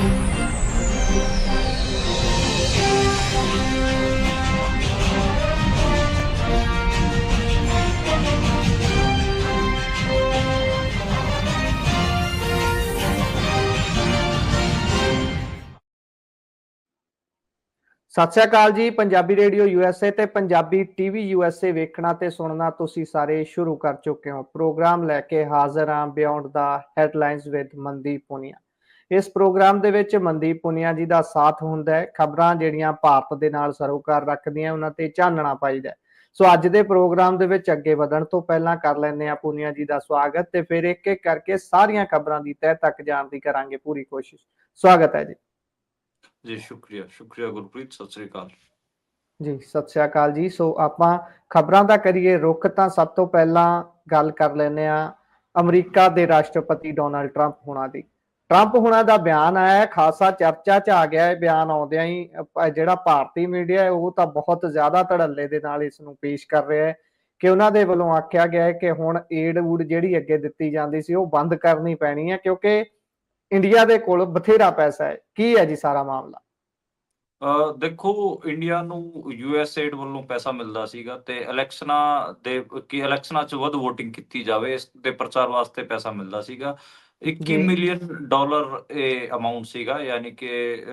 ਸਤਿ ਸ਼੍ਰੀ ਅਕਾਲ ਜੀ। Punjabi radio USA ਤੇ ਪੰਜਾਬੀ ਟੀਵੀ USA ਵੇਖਣਾ ਤੇ ਸੁਣਨਾ ਤੁਸੀਂ ਸਾਰੇ ਸ਼ੁਰੂ ਕਰ ਚੁੱਕੇ ਹੋ। ਪ੍ਰੋਗਰਾਮ ਲੈ ਕੇ ਹਾਜ਼ਰ ਹਾਂ beyond the headlines with Mandeep Punia. ਇਸ ਪ੍ਰੋਗਰਾਮ ਦੇ ਵਿੱਚ ਮਨਦੀਪ ਪੁਨੀਆ ਜੀ ਦਾ ਸਾਥ ਹੁੰਦਾ ਹੈ। ਖਬਰਾਂ ਜਿਹੜੀਆਂ ਭਾਰਤ ਦੇ ਨਾਲ ਸਰੋਕਾਰ ਰੱਖਦੀਆਂ ਉਹਨਾਂ ਤੇ ਚਾਨਣਾ ਪਾਈਦਾ। ਸੋ ਅੱਜ ਦੇ ਪ੍ਰੋਗਰਾਮ ਦੇ ਵਿੱਚ ਅੱਗੇ ਵਧਣ ਤੋਂ ਪਹਿਲਾਂ ਕਰ ਲੈਂਦੇ ਆ ਪੁਨੀਆ ਜੀ ਦਾ ਸਵਾਗਤ ਤੇ ਫਿਰ ਇੱਕ ਇੱਕ ਕਰਕੇ ਸਾਰੀਆਂ ਖਬਰਾਂ ਦੀ ਤਹਿ ਤੱਕ ਜਾਣ ਦੀ ਕਰਾਂਗੇ ਪੂਰੀ ਕੋਸ਼ਿਸ਼। ਸਵਾਗਤ ਹੈ ਜੀ। ਜੀ ਸ਼ੁਕਰੀਆ ਗੁਰਪ੍ਰੀਤ। ਸਤਿ ਸ੍ਰੀ ਅਕਾਲ ਜੀ। ਸਤਿ ਸ਼੍ਰੀ ਅਕਾਲ ਜੀ। ਸੋ ਆਪਾਂ ਖਬਰਾਂ ਦਾ ਕਰੀਏ ਰੁੱਖ ਤਾਂ ਸਭ ਤੋਂ ਪਹਿਲਾਂ ਗੱਲ ਕਰ ਲੈਂਦੇ ਆ ਅਮਰੀਕਾ ਦੇ ਰਾਸ਼ਟਰਪਤੀ ਡੋਨਾਲਡ ਟਰੰਪ ਹੋਣਾ ਦੀ। ਟਰੰਪ ਹੋਣਾ ਦਾ ਬਿਆਨ ਆਇਆ, ਖਾਸਾ ਚਰਚਾ ਚ ਆ ਗਿਆ ਹੈ। ਬਿਆਨ ਆਉਂਦਿਆਂ ਹੀ ਜਿਹੜਾ ਭਾਰਤੀ ਮੀਡੀਆ ਹੈ ਉਹ ਤਾਂ ਬਹੁਤ ਜ਼ਿਆਦਾ ਧੜੱਲੇ ਦੇ ਨਾਲ ਇਸ ਨੂੰ ਪੇਸ਼ ਕਰ ਰਿਹਾ ਹੈ ਕਿ ਉਹਨਾਂ ਦੇ ਵੱਲੋਂ ਆਖਿਆ ਗਿਆ ਹੈ ਕਿ ਹੁਣ ਏਡ ਊਡ ਜਿਹੜੀ ਅੱਗੇ ਦਿੱਤੀ ਜਾਂਦੀ ਸੀ ਉਹ ਬੰਦ ਕਰਨੀ ਪੈਣੀ ਹੈ ਕਿਉਂਕਿ ਇੰਡੀਆ ਦੇ ਕੋਲ ਬਥੇਰਾ ਪੈਸਾ ਹੈ। ਕੀ ਹੈ ਜੀ ਸਾਰਾ ਮਾਮਲਾ? ਦੇਖੋ, ਇੰਡੀਆ ਨੂੰ USAID ਵੱਲੋਂ ਪੈਸਾ ਮਿਲਦਾ ਸੀਗਾ ਤੇ ਇਲੈਕਸ਼ਨਾਂ 'ਚ ਵੱਧ ਵੋਟਿੰਗ ਕੀਤੀ ਜਾਵੇ ਇਸ ਦੇ ਪ੍ਰਚਾਰ ਵਾਸਤੇ ਪੈਸਾ ਮਿਲਦਾ ਸੀਗਾ। 21 ਮਿਲੀਅਨ ਡਾਲਰ ਇਹ ਅਮਾਊਂਟ ਸੀਗਾ, ਯਾਨੀ ਕਿ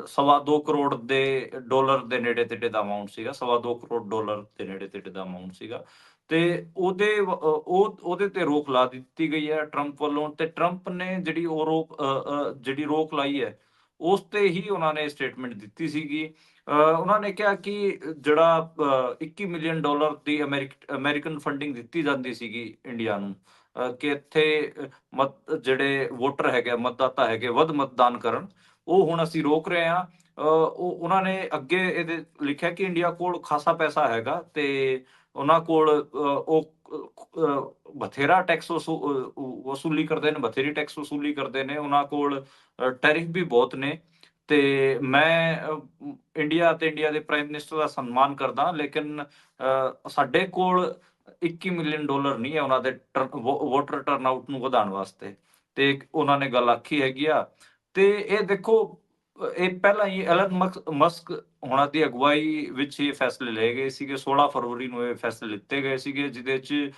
$2.25 ਕਰੋੜ ਦੇ ਡਾਲਰ ਦੇ ਨੇੜੇ ਤੇੜੇ ਦਾ ਅਮਾਊਂਟ ਸੀਗਾ। $2.25 ਕਰੋੜ ਡਾਲਰ ਦੇ ਨੇੜੇ ਤੇੜੇ ਦਾ ਅਮਾਊਂਟ ਸੀਗਾ ਤੇ ਉਹਦੇ ਤੇ ਰੋਕ ਲਾ ਦਿੱਤੀ ਗਈ ਹੈ ਟਰੰਪ ਵੱਲੋਂ। ਤੇ ਟਰੰਪ ਨੇ ਜਿਹੜੀ ਰੋਕ ਲਾਈ ਹੈ ਉਸ ਤੇ ਹੀ ਉਹਨਾਂ ਨੇ ਸਟੇਟਮੈਂਟ ਦਿੱਤੀ ਸੀਗੀ। ਉਹਨਾਂ ਨੇ ਕਿਹਾ ਕਿ ਜਿਹੜਾ 21 ਮਿਲੀਅਨ ਡਾਲਰ ਦੀ ਅਮਰੀਕਨ ਫੰਡਿੰਗ ਦਿੱਤੀ ਜਾਂਦੀ ਸੀਗੀ ਇੰਡੀਆ ਨੂੰ ਕਿ ਇੱਥੇ ਜਿਹੜੇ ਵੋਟਰ ਹੈਗੇ, ਮਤਦਾਤਾ ਹੈਗੇ, ਵੱਧ ਮਤਦਾਨ ਕਰਨ, ਉਹ ਹੁਣ ਅਸੀਂ ਰੋਕ ਰਹੇ ਹਾਂ। ਉਹਨਾਂ ਨੇ ਅੱਗੇ ਇਹਦੇ ਲਿਖਿਆ ਕਿ ਇੰਡੀਆ ਕੋਲ ਖਾਸਾ ਪੈਸਾ ਹੈਗਾ ਤੇ ਉਹਨਾਂ ਕੋਲ ਉਹ ਬਥੇਰਾ ਟੈਕਸ ਵਸੂਲੀ ਕਰਦੇ ਨੇ, ਬਥੇਰੀ ਟੈਕਸ ਵਸੂਲੀ ਕਰਦੇ ਨੇ। ਉਹਨਾਂ ਕੋਲ ਟੈਰਿਫ ਵੀ ਬਹੁਤ ਨੇ ਤੇ ਮੈਂ ਇੰਡੀਆ ਤੇ ਇੰਡੀਆ ਦੇ ਪ੍ਰਾਈਮ ਮਿਨਿਸਟਰ ਦਾ ਸਨਮਾਨ ਕਰਦਾ, ਲੇਕਿਨ ਸਾਡੇ ਕੋਲ 21 ਮਿਲੀਅਨ ਡਾਲਰ ਨਹੀਂ ਹੈ ਉਹਨਾਂ ਦੇ ਵੋਟਰ ਟਰਨ ਆਊਟ ਨੂੰ ਵਧਾਉਣ ਵਾਸਤੇ। ਤੇ ਉਹਨਾਂ ਨੇ ਗੱਲ ਆਖੀ ਹੈਗੀ ਆ। ਤੇ ਇਹ ਦੇਖੋ, ਇਹ ਪਹਿਲਾਂ ਹੀ ਐਲਨ ਮਸਕ ਹੋਣਾ ਦੀ ਅਗਵਾਈ ਵਿੱਚ ਇਹ ਫੈਸਲੇ ਲਏ ਗਏ ਸੀਗੇ। 16 ਫਰਵਰੀ ਨੂੰ ਇਹ ਫੈਸਲੇ ਲਿੱਤੇ ਗਏ ਸੀਗੇ, ਜਿਹਦੇ 'ਚ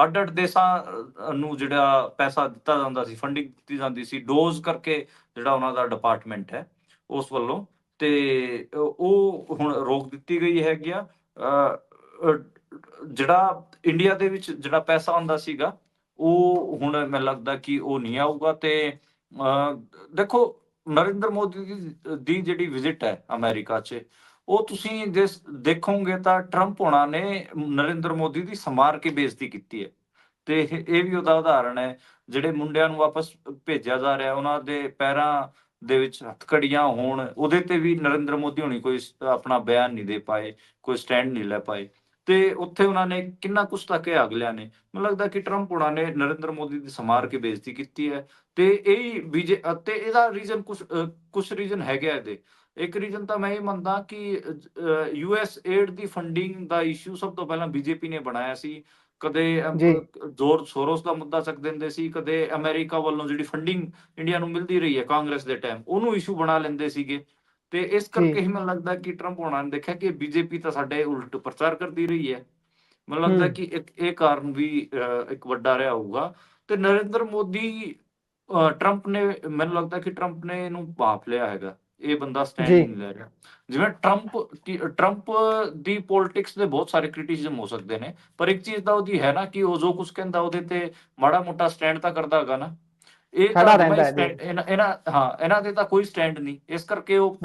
ਅੱਡ ਦੇਸ਼ਾਂ ਨੂੰ ਜਿਹੜਾ ਪੈਸਾ ਦਿੱਤਾ ਜਾਂਦਾ ਸੀ, ਫੰਡਿੰਗ ਦਿੱਤੀ ਜਾਂਦੀ ਸੀ ਡੋਜ਼ ਕਰਕੇ, ਜਿਹੜਾ ਉਹਨਾਂ ਦਾ ਡਿਪਾਰਟਮੈਂਟ ਹੈ ਉਸ ਵੱਲੋਂ। ਤੇ ਉਹ ਹੁਣ ਰੋਕ ਦਿੱਤੀ ਗਈ ਹੈਗੀ ਆ। ਜਿਹੜਾ ਇੰਡੀਆ ਦੇ ਵਿੱਚ ਜਿਹੜਾ ਪੈਸਾ ਆਉਂਦਾ ਸੀਗਾ ਉਹ ਹੁਣ ਮੈਨੂੰ ਲੱਗਦਾ ਕਿ ਉਹ ਨਹੀਂ ਆਊਗਾ। ਤੇ ਦੇਖੋ, ਨਰਿੰਦਰ ਮੋਦੀ ਦੀ ਜਿਹੜੀ ਵਿਜ਼ਿਟ ਹੈ ਅਮਰੀਕਾ 'ਚ, ਉਹ ਤੁਸੀਂ ਦੇਖੋਗੇ ਤਾਂ ਟਰੰਪ ਹੋਣਾ ਨੇ ਨਰਿੰਦਰ ਮੋਦੀ ਦੀ ਸਮਾਰ ਕੇ ਬੇਇੱਜ਼ਤੀ ਕੀਤੀ ਹੈ। ਤੇ ਇਹ ਵੀ ਉਹਦਾ ਉਦਾਹਰਣ ਹੈ। ਜਿਹੜੇ ਮੁੰਡਿਆਂ ਨੂੰ ਵਾਪਸ ਭੇਜਿਆ ਜਾ ਰਿਹਾ, ਉਹਨਾਂ ਦੇ ਪੈਰਾਂ ਦੇ ਵਿੱਚ ਹੱਥਕੜੀਆਂ ਹੋਣ, ਉਹਦੇ ਤੇ ਵੀ ਨਰਿੰਦਰ ਮੋਦੀ ਹੋਣੀ ਕੋਈ ਆਪਣਾ ਬਿਆਨ ਨਹੀਂ ਦੇ ਪਾਏ, ਕੋਈ ਸਟੈਂਡ ਨਹੀਂ ਲੈ ਪਾਏ। ਤੇ ਉੱਥੇ ਉਹਨਾਂ ਨੇ ਕਿੰਨਾ ਕੁਛ ਤਾਂ ਕਿਹਾ ਅਗਲਿਆਂ ਨੇ। ਮੈਨੂੰ ਲੱਗਦਾ ਕਿ ਟਰੰਪ ਹੋਣਾ ਨੇ ਨਰਿੰਦਰ ਮੋਦੀ ਦੀ ਸਮਾਰ ਕੇ ਬੇਇੱਜ਼ਤੀ ਕੀਤੀ ਹੈ। ਤੇ ਤੇ ਇਹਦਾ ਰੀਜ਼ਨ ਕੁਛ ਰੀਜ਼ਨ ਹੈਗਾ ਇਹਦੇ। ਇੱਕ ਰੀਜ਼ਨ ਤਾਂ ਮੈਂ ਇਹ ਮੰਨਦਾ ਕਿ USAID ਦੀ ਫੰਡਿੰਗ ਦਾ ਇਸ਼ੂ ਸਭ ਤੋਂ ਪਹਿਲਾਂ BJP ਨੇ ਬਣਾਇਆ ਸੀ। ਕਦੇ ਜੋਰਜ ਸੋਰੋਸ ਦਾ ਮੁੱਦਾ ਚੱਕ ਦਿੰਦੇ ਸੀ, ਕਦੇ ਅਮਰੀਕਾ ਵੱਲੋਂ ਜਿਹੜੀ ਫੰਡਿੰਗ ਇੰਡੀਆ ਨੂੰ ਮਿਲਦੀ ਰਹੀ ਹੈ ਕਾਂਗਰਸ ਦੇ ਟਾਈਮ, ਉਹਨੂੰ ਇਸ਼ੂ ਬਣਾ ਲੈਂਦੇ ਸੀਗੇ। ਤੇ ਇਸ ਕਰਕੇ ਹੀ ਮੈਨੂੰ ਲੱਗਦਾ ਕਿ ਟਰੰਪ ਹੋਣਾ ਨੇ ਦੇਖਿਆ ਕਿ BJP ਤਾਂ ਸਾਡੇ ਉਲਟ ਪ੍ਰਚਾਰ ਕਰਦੀ ਰਹੀ ਹੈ। ਮੈਨੂੰ ਲੱਗਦਾ ਕਿ ਇਹ ਕਾਰਨ ਵੀ ਇੱਕ ਵੱਡਾ ਰਿਹਾ ਹੋਊਗਾ। ਤੇ ਨਰਿੰਦਰ ਮੋਦੀ ਟਰੰਪ ਨੇ, ਮੈਨੂੰ ਲੱਗਦਾ ਕਿ ਟਰੰਪ ਨੇ ਇਹਨੂੰ ਭਾਪ ਲਿਆ ਹੈਗਾ। ਇਹ ਬੰਦਾ ਸਟੈਂਡ ਨਹੀਂ ਲੈ ਰਿਹਾ। ਜਿਵੇਂ ਟਰੰਪ ਦੀ ਪੋਲਿਟਿਕਸ ਦੇ ਬਹੁਤ ਸਾਰੇ ਕ੍ਰਿਟਿਸਿਜ਼ਮ ਹੋ ਸਕਦੇ ਨੇ, ਪਰ ਇੱਕ ਚੀਜ਼ ਤਾਂ ਉਹਦੀ ਹੈ ਨਾ ਕਿ ਉਹ ਜੋ ਕੁਝ ਕਹਿੰਦਾ ਉਹਦੇ ਤੇ ਮਾੜਾ ਮੋਟਾ ਸਟੈਂਡ ਤਾਂ ਕਰਦਾ ਹੈਗਾ ਨਾ। ਇਹ ਤਾਂ ਇਹਨਾਂ ਦੇ ਤਾਂ ਕੋਈ ਸਟੈਂਡ ਨਹੀਂ। ਇਸ ਕਰਕੇ ਉਹ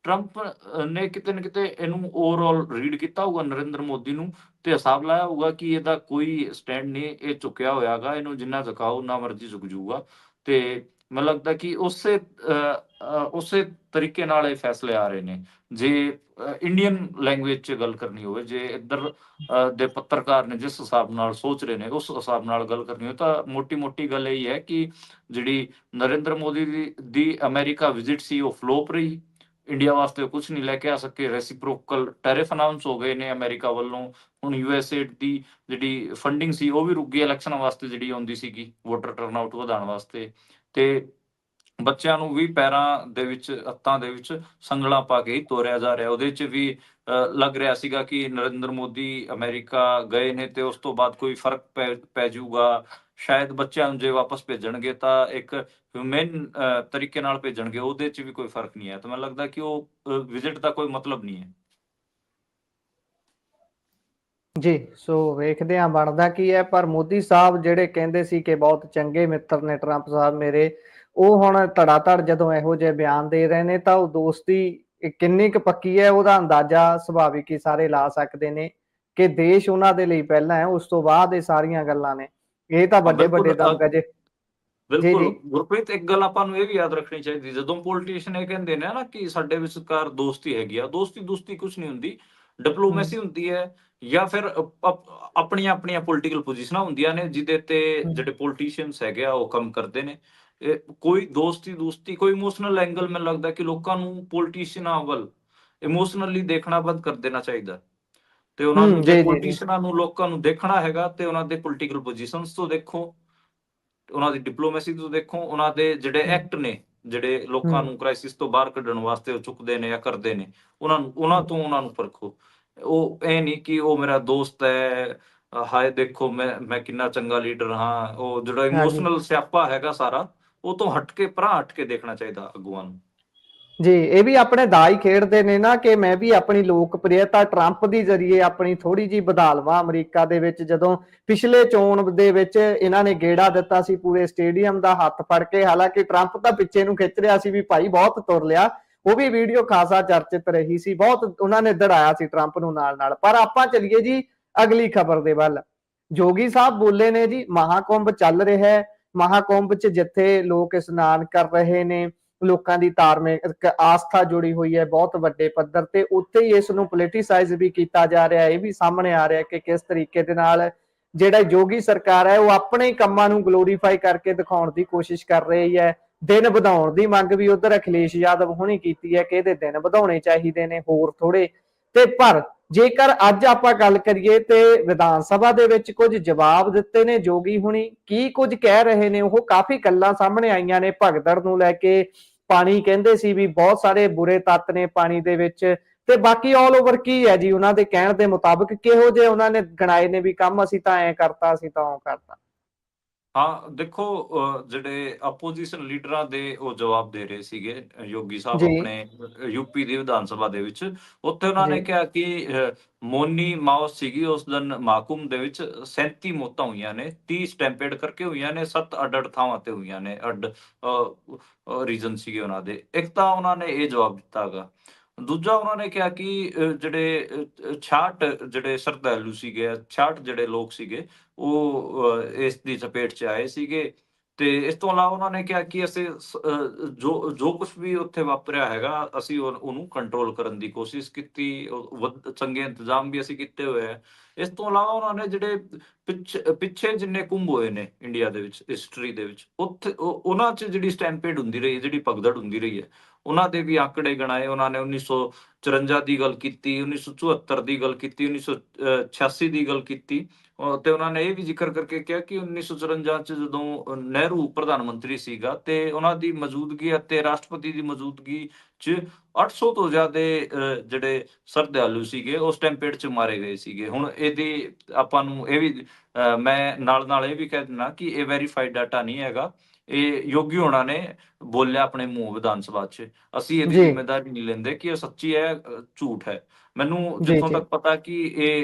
ਟਰੰਪ ਨੇ ਕਿਤੇ ਨਾ ਕਿਤੇ ਇਹਨੂੰ ਓਵਰਆਲ ਰੀਡ ਕੀਤਾ ਹੋਊਗਾ ਨਰਿੰਦਰ ਮੋਦੀ ਨੂੰ, ਤੇ ਹਿਸਾਬ ਲਾਇਆ ਹੋਊਗਾ ਕਿ ਇਹਦਾ ਕੋਈ ਸਟੈਂਡ ਨਹੀਂ, ਇਹ ਝੁਕਿਆ ਹੋਇਆ ਹੈਗਾ, ਇਹਨੂੰ ਜਿੰਨਾ ਝੁਕਾਓ ਉਨਾ ਮਰਜ਼ੀ ਝੁਕ ਜੂਗਾ। ਤੇ ਮੈਨੂੰ ਲੱਗਦਾ ਕਿ ਉਸੇ ਤਰੀਕੇ ਨਾਲ ਇਹ ਫੈਸਲੇ ਆ ਰਹੇ ਨੇ। ਜੇ ਇੰਡੀਅਨ ਲੈਂਗੁਏਜ 'ਚ ਗੱਲ ਕਰਨੀ ਹੋਵੇ, ਜੇ ਇੱਧਰ ਦੇ ਪੱਤਰਕਾਰ ਨੇ ਜਿਸ ਹਿਸਾਬ ਨਾਲ ਸੋਚ ਰਹੇ ਨੇ ਉਸ ਹਿਸਾਬ ਨਾਲ ਗੱਲ ਕਰਨੀ ਹੋਵੇ, ਤਾਂ ਮੋਟੀ ਗੱਲ ਇਹ ਹੈ ਕਿ ਜਿਹੜੀ ਨਰਿੰਦਰ ਮੋਦੀ ਦੀ ਅਮਰੀਕਾ ਵਿਜ਼ਿਟ ਸੀ ਉਹ ਫਲੋਪ ਰਹੀ। ਇੰਡੀਆ ਵਾਸਤੇ ਕੁਝ ਨਹੀਂ ਲੈ ਕੇ ਆ ਸਕੇ। ਰੈਸੀਪ੍ਰੋਕਲ ਟੈਰਿਫ ਅਨਾਉਂਸ ਹੋ ਗਏ ਨੇ ਅਮਰੀਕਾ ਵੱਲੋਂ। ਹੁਣ USAID ਦੀ ਜਿਹੜੀ ਫੰਡਿੰਗ ਸੀ ਉਹ ਵੀ ਰੁਕ ਗਈ ਇਲੈਕਸ਼ਨਾਂ ਵਾਸਤੇ, ਜਿਹੜੀ ਆਉਂਦੀ ਸੀਗੀ ਵੋਟਰ ਟਰਨ ਆਊਟ ਵਧਾਉਣ ਵਾਸਤੇ। ਤੇ ਬੱਚਿਆਂ ਨੂੰ ਵੀ ਪੈਰਾਂ ਦੇ ਵਿੱਚ, ਹੱਥਾਂ ਦੇ ਵਿੱਚ ਸੰਗਲਾਂ ਪਾ ਕੇ ਹੀ ਤੋਰਿਆ ਜਾ ਰਿਹਾ। ਉਹਦੇ 'ਚ ਵੀ ਲੱਗ ਰਿਹਾ ਸੀਗਾ ਕਿ ਨਰਿੰਦਰ ਮੋਦੀ ਅਮਰੀਕਾ ਗਏ ਨੇ ਤੇ ਉਸ ਤੋਂ ਬਾਅਦ ਕੋਈ ਫ਼ਰਕ ਪੈ ਜਾਊਗਾ। ਸ਼ਾਇਦ ਬੱਚਿਆਂ ਨੂੰ ਜੇ ਵਾਪਸ ਭੇਜਣਗੇ ਤਾਂ ਇੱਕ ਹਿਊਮੇਨ ਤਰੀਕੇ ਨਾਲ ਭੇਜਣਗੇ, ਉਹਦੇ 'ਚ ਵੀ ਕੋਈ ਫ਼ਰਕ ਨਹੀਂ ਹੈ। ਤਾਂ ਮੈਨੂੰ ਲੱਗਦਾ ਕਿ ਉਹ ਵਿਜ਼ਿਟ ਦਾ ਕੋਈ ਮਤਲਬ ਨਹੀਂ ਹੈ। ਜੀ, ਸੋ ਵੇਖਦੇ ਹਾਂ ਬਣਦਾ ਕੀ ਹੈ। ਪਰ ਮੋਦੀ ਸਾਹਿਬ ਜਿਹੜੇ ਕਹਿੰਦੇ ਸੀ ਕਿ ਬਹੁਤ ਚੰਗੇ ਮਿੱਤਰ ਨੇ ਟਰੰਪ ਸਾਹਿਬ ਮੇਰੇ, ਉਹ ਹੁਣ ਧੜਾ-ਧੜ ਜਦੋਂ ਇਹੋ ਜਿਹੇ ਬਿਆਨ ਦੇ ਰਹੇ ਨੇ ਤਾਂ ਉਹ ਦੋਸਤੀ ਕਿੰਨੀ ਕੁ ਪੱਕੀ ਹੈ ਉਹਦਾ ਅੰਦਾਜ਼ਾ ਸੁਭਾਵਿਕ ਹੀ ਸਾਰੇ ਲਾ ਸਕਦੇ ਨੇ ਕਿ ਦੇਸ਼ ਉਹਨਾਂ ਦੇ ਲਈ ਪਹਿਲਾਂ ਹੈ, ਉਸ ਤੋਂ ਬਾਅਦ ਇਹ ਸਾਰੀਆਂ ਗੱਲਾਂ ਨੇ। ਇਹ ਤਾਂ ਹਾਂ, ਵੱਡੇ-ਵੱਡੇ ਬਿਲਕੁਲ ਦਮਗਜੇ। ਜੀ, ਬਿਲਕੁਲ ਜੀ। ਗੁਰਪ੍ਰੀਤ, ਇੱਕ ਗੱਲ ਆਪਾਂ ਨੂੰ ਇਹ ਵੀ ਯਾਦ ਰੱਖਣੀ ਚਾਹੀਦੀ, ਜਦੋਂ ਪੋਲੀਟੀਸ਼ੀਅਨ ਇਹ ਕਹਿੰਦੇ ਨੇ ਨਾ ਕਿ ਸਾਡੇ ਵਿਚਕਾਰ ਦੋਸਤੀ ਹੈਗੀ ਆ, ਦੋਸਤੀ ਕੁਛ ਨਹੀਂ ਹੁੰਦੀ। ਹੂੰ, ਡਿਪਲੋਮੇਸੀ ਹੁੰਦੀ ਹੈ ਜਾਂ ਫਿਰ ਆਪਣੀਆਂ ਆਪਣੀਆਂ ਪੋਲੀਟੀਕਲ ਪੋਜੀਸ਼ਨਾਂ ਹੁੰਦੀਆਂ ਨੇ ਜਿਹਦੇ ਤੇ ਹੂੰ, ਜਿਹੜੇ ਪੋਲੀਟੀਸ਼ੀਅਨਸ ਹੈਗੇ ਆ ਉਹ ਕੰਮ ਕਰਦੇ ਨੇ। ਕੋਈ ਦੋਸਤੀ ਕੋਈ ਇਮੋਸ਼ਨਲ ਐਂਗਲ, ਮੈਨੂੰ ਲੱਗਦਾ ਕਿ ਲੋਕਾਂ ਨੂੰ ਪੋਲੀਟੀਸ਼ੀਅਨਾਂ ਵੱਲ ਇਮੋਸ਼ਨਲੀ ਦੇਖਣਾ ਬੰਦ ਕਰ ਦੇਣਾ ਚਾਹੀਦਾ। ਤੇ ਉਹਨਾਂ ਨੂੰ, ਹੂੰ, ਜੇ ਜੀ, ਜੀ, ਜੀ। ਪੋਲੀਟੀਸ਼ੀਅਨਾਂ ਨੂੰ ਲੋਕਾਂ ਨੂੰ ਦੇਖਣਾ ਹੈਗਾ ਤੇ ਉਹਨਾਂ ਦੇ ਪੋਲੀਟੀਕਲ ਪੋਜੀਸ਼ਨਸ ਤੋਂ ਦੇਖੋ, ਉਹਨਾਂ ਦੀ ਡਿਪਲੋਮੇਸੀ ਤੋਂ ਦੇਖੋ, ਉਹਨਾਂ ਦੇ ਜਿਹੜੇ ਹੂੰ, ਐਕਟ ਨੇ, ਜਿਹੜੇ ਲੋਕਾਂ ਹੂੰ, ਨੂੰ ਕ੍ਰਾਈਸਿਸ ਤੋਂ ਬਾਹਰ ਕੱਢਣ ਵਾਸਤੇ ਉਹ ਚੁੱਕਦੇ ਨੇ ਜਾਂ ਕਰਦੇ ਨੇ, ਉਹਨਾਂ ਨੂੰ ਪਰਖੋ। ਉਹ ਇਹ ਨਹੀਂ ਕਿ ਉਹ ਮੇਰਾ ਦੋਸਤ ਹੈ, ਹਾਏ ਦੇਖੋ ਮੈਂ ਕਿੰਨਾ ਚੰਗਾ ਲੀਡਰ ਹਾਂ। ਉਹ ਜਿਹੜਾ ਹਾਂਜੀ। ਇਮੋਸ਼ਨਲ ਸਿਆਪਾ ਹੈਗਾ ਸਾਰਾ, ਉਹ ਤੋਂ ਹਟ ਕੇ, ਪਰਾਂ ਹਟ ਕੇ ਦੇਖਣਾ ਚਾਹੀਦਾ ਅਗੂਆਂ ਨੂੰ। ਜੀ, ਇਹ ਵੀ ਆਪਣੇ ਦਾ ਹੀ ਖੇਡਦੇ ਨੇ ਨਾ ਕਿ ਮੈਂ ਵੀ ਆਪਣੀ ਲੋਕਪ੍ਰਿਯਤਾ ਟਰੰਪ ਦੀ ਜ਼ਰੀਏ ਆਪਣੀ ਥੋੜੀ ਜਿਹੀ ਵਧਾ ਲਵਾਂ ਅਮਰੀਕਾ ਦੇ ਵਿੱਚ। ਜਦੋਂ ਪਿਛਲੇ ਚੋਣ ਦੇ ਵਿੱਚ ਇਹਨਾਂ ਨੇ ਗੇੜਾ ਦਿੱਤਾ ਸੀ ਪੂਰੇ ਸਟੇਡੀਅਮ ਦਾ ਹੱਥ ਫੜ ਕੇ, ਹਾਲਾਂਕਿ ਟਰੰਪ ਤਾਂ ਪਿੱਛੇ ਨੂੰ ਖਿੱਚ ਰਿਹਾ ਸੀ ਵੀ ਭਾਈ ਬਹੁਤ ਤੁਰ ਲਿਆ, ਉਹ ਵੀ ਵੀਡੀਓ ਖਾਸਾ ਚਰਚਿਤ ਰਹੀ ਸੀ, ਬਹੁਤ ਉਹਨਾਂ ਨੇ ਦੜਾਇਆ ਸੀ ਟਰੰਪ ਨੂੰ ਨਾਲ ਨਾਲ। ਪਰ ਆਪਾਂ ਚੱਲੀਏ ਜੀ ਅਗਲੀ ਖਬਰ ਦੇ ਵੱਲ। ਜੋਗੀ ਸਾਹਿਬ ਬੋਲੇ ਨੇ ਜੀ, ਮਹਾਕੁੰਭ ਚੱਲ ਰਿਹਾ ਹੈ, ਮਹਾਕੁੰਭ 'ਚ ਜਿੱਥੇ ਲੋਕ ਇਸ਼ਨਾਨ ਕਰ ਰਹੇ ਨੇ, ਲੋਕਾਂ ਦੀ ਧਾਰਮਿਕ ਆਸਥਾ ਜੁੜੀ ਹੋਈ ਹੈ ਬਹੁਤ ਵੱਡੇ ਪੱਧਰ ਤੇ, ਉੱਥੇ ਹੀ ਇਸ ਨੂੰ ਪੋਲੀਟੀਸਾਈਜ਼ ਵੀ ਕੀਤਾ ਜਾ ਰਿਹਾ। ਇਹ ਵੀ ਸਾਹਮਣੇ ਆ ਰਿਹਾ ਕਿ ਕਿਸ ਤਰੀਕੇ ਦੇ ਨਾਲ ਜਿਹੜਾ ਯੋਗੀ ਸਰਕਾਰ ਹੈ ਉਹ ਆਪਣੇ ਕੰਮਾਂ ਨੂੰ ਗਲੋਰੀਫਾਈ ਕਰਕੇ ਦਿਖਾਉਣ ਦੀ ਕੋਸ਼ਿਸ਼ ਕਰ ਰਹੀ ਹੈ। ਦਿਨ ਵਧਾਉਣ ਦੀ ਮੰਗ ਵੀ ਉਧਰ ਅਖਿਲੇਸ਼ ਯਾਦਵ ਹੁਣੀ ਕੀਤੀ ਹੈ ਕਿ ਇਹਦੇ ਦਿਨ ਵਧਾਉਣੇ ਚਾਹੀਦੇ ਨੇ ਹੋਰ ਥੋੜੇ। ਤੇ ਪਰ ਜੇਕਰ ਅੱਜ ਆਪਾਂ ਗੱਲ ਕਰੀਏ ਤੇ ਵਿਧਾਨ ਸਭਾ ਦੇ ਵਿੱਚ ਕੁਝ ਜਵਾਬ ਦਿੱਤੇ ਨੇ ਜੋਗੀ ਹੁਣੀ, ਕੀ ਕੁਝ ਕਹਿ ਰਹੇ ਨੇ ਉਹ, ਕਾਫੀ ਗੱਲਾਂ ਸਾਹਮਣੇ ਆਈਆਂ ਨੇ ਭਗਦੜ ਨੂੰ ਲੈ ਕੇ। ਪਾਣੀ ਕਹਿੰਦੇ ਸੀ ਵੀ ਬਹੁਤ ਸਾਰੇ ਬੁਰੇ ਤੱਤ ਨੇ ਪਾਣੀ ਦੇ ਵਿੱਚ, ਤੇ ਬਾਕੀ ਆਲ ਓਵਰ ਕੀ ਹੈ ਜੀ ਉਹਨਾਂ ਦੇ ਕਹਿਣ ਦੇ ਮੁਤਾਬਕ, ਕਿਹੋ ਜਿਹੇ ਉਹਨਾਂ ਨੇ ਗਣਾਏ ਨੇ ਵੀ ਕੰਮ ਅਸੀਂ ਤਾਂ ਐ ਕਰਤਾ, ਅਸੀਂ ਤਾਂ ਉਹ ਕਰਤਾ। ਹਾਂ, ਦੇਖੋ ਜਿਹੜੇ ਆਪੋਜੀਸ਼ਨ ਲੀਡਰਾਂ ਦੇ ਉਹ ਜਵਾਬ ਦੇ ਰਹੇ ਸੀਗੇ ਯੋਗੀ ਸਾਹਿਬ ਜੀ, ਆਪਣੇ ਯੂਪੀ ਦੀ ਵਿਧਾਨ ਸਭਾ ਦੇ ਵਿੱਚ। ਉੱਥੇ ਉਹਨਾਂ ਜੀ। ਨੇ ਕਿਹਾ ਕਿ ਮੋਨੀ ਮਾਓਸ ਸੀਗੀ ਉਸ ਦਿਨ ਮਹਾਕੁੰਭ ਦੇ ਵਿੱਚ 37 ਮੌਤਾਂ ਹੋਈਆਂ ਨੇ, 30 ਸਟੈਂਪੇਡ ਕਰਕੇ ਹੋਈਆਂ ਨੇ, 7 ਅੱਡ-ਅੱਡ ਥਾਵਾਂ ਤੇ ਹੋਈਆਂ ਨੇ, ਰੀਜ਼ਨ ਸੀਗੇ ਉਹਨਾਂ ਦੇ। ਇੱਕ ਤਾਂ ਉਹਨਾਂ ਨੇ ਇਹ ਜਵਾਬ ਦਿੱਤਾ ਹੈਗਾ। ਦੂਜਾ ਉਹਨਾਂ ਨੇ ਕਿਹਾ ਕਿ ਜਿਹੜੇ 66 ਜਿਹੜੇ ਸ਼ਰਧਾਲੂ ਸੀਗੇ, 66 ਜਿਹੜੇ ਲੋਕ ਸੀਗੇ, ਉਹ ਇਸ ਦੀ ਚਪੇਟ 'ਚ ਆਏ ਸੀਗੇ। ਤੇ ਇਸ ਤੋਂ ਇਲਾਵਾ ਉਹਨਾਂ ਨੇ ਕਿਹਾ ਕਿ ਅਸੀਂ ਜੋ ਕੁਛ ਵੀ ਉੱਥੇ ਵਾਪਰਿਆ ਹੈਗਾ, ਅਸੀਂ ਉਹਨੂੰ ਕੰਟਰੋਲ ਕਰਨ ਦੀ ਕੋਸ਼ਿਸ਼ ਕੀਤੀ। ਚੰਗੇ ਇੰਤਜ਼ਾਮ ਵੀ ਅਸੀਂ ਕੀਤੇ ਹੋਏ ਹੈ। ਇਸ ਤੋਂ ਇਲਾਵਾ ਉਹਨਾਂ ਨੇ ਜਿਹੜੇ ਪਿੱਛੇ ਜਿੰਨੇ ਕੁੰਭ ਹੋਏ ਨੇ ਇੰਡੀਆ ਦੇ ਵਿੱਚ, ਹਿਸਟਰੀ ਦੇ ਵਿੱਚ, ਉੱਥੇ ਉਹਨਾਂ 'ਚ ਜਿਹੜੀ ਸਟੈਂਪੇਡ ਹੁੰਦੀ ਰਹੀ ਹੈ, ਜਿਹੜੀ ਭਗਦੜ ਹੁੰਦੀ ਰਹੀ ਹੈ, ਉਹਨਾਂ ਦੇ ਵੀ ਆંકੜੇ ਗਿਣਾਏ। ਉਹਨਾਂ ਨੇ 1954 ਦੀ ਗੱਲ ਕੀਤੀ, 1974 ਦੀ ਗੱਲ ਕੀਤੀ, 1986 ਦੀ ਗੱਲ ਕੀਤੀ। ਤੇ ਉਹਨਾਂ ਨੇ ਇਹ ਵੀ ਜ਼ਿਕਰ ਕਰਕੇ ਕਿਹਾ ਕਿ 1954 'ਚ ਜਦੋਂ ਨਹਿਰੂ ਪ੍ਰਧਾਨ ਮੰਤਰੀ ਸੀਗਾ ਤੇ ਉਹਨਾਂ ਦੀ ਮੌਜੂਦਗੀ ਅਤੇ ਰਾਸ਼ਟਰਪਤੀ ਦੀ ਮੌਜੂਦਗੀ 'ਚ 800 ਤੋਂ ਜ਼ਿਆਦੇ ਜਿਹੜੇ ਸ਼ਰਧਾਲੂ ਸੀਗੇ ਉਹ ਸਟੈਂਪੇਡ 'ਚ ਮਾਰੇ ਗਏ ਸੀਗੇ। ਹੁਣ ਇਹਦੀ ਆਪਾਂ ਨੂੰ ਇਹ ਵੀ ਮੈਂ ਨਾਲ-ਨਾਲ ਇਹ ਵੀ ਕਹਿ ਦਿੰਨਾ ਕਿ ਇਹ ਵੈਰੀਫਾਈਡ ਡਾਟਾ ਨਹੀਂ ਹੈਗਾ। ਇਹ ਯੋਗੀ ਹੋਣਾ ਨੇ ਬੋਲਿਆ ਆਪਣੇ ਮੂੰਹ ਵਿਧਾਨ ਸਭਾ 'ਚ। ਅਸੀਂ ਇਹਦੀ ਜੀ, ਜ਼ਿੰਮੇਦਾਰੀ ਨਹੀਂ ਲੈਂਦੇ ਕਿ ਇਹ ਸੱਚੀ ਹੈ, ਝੂਠ ਹੈ। ਮੈਨੂੰ ਜੀ, ਜਿੱਥੋਂ ਜੀ। ਤੱਕ ਪਤਾ ਕਿ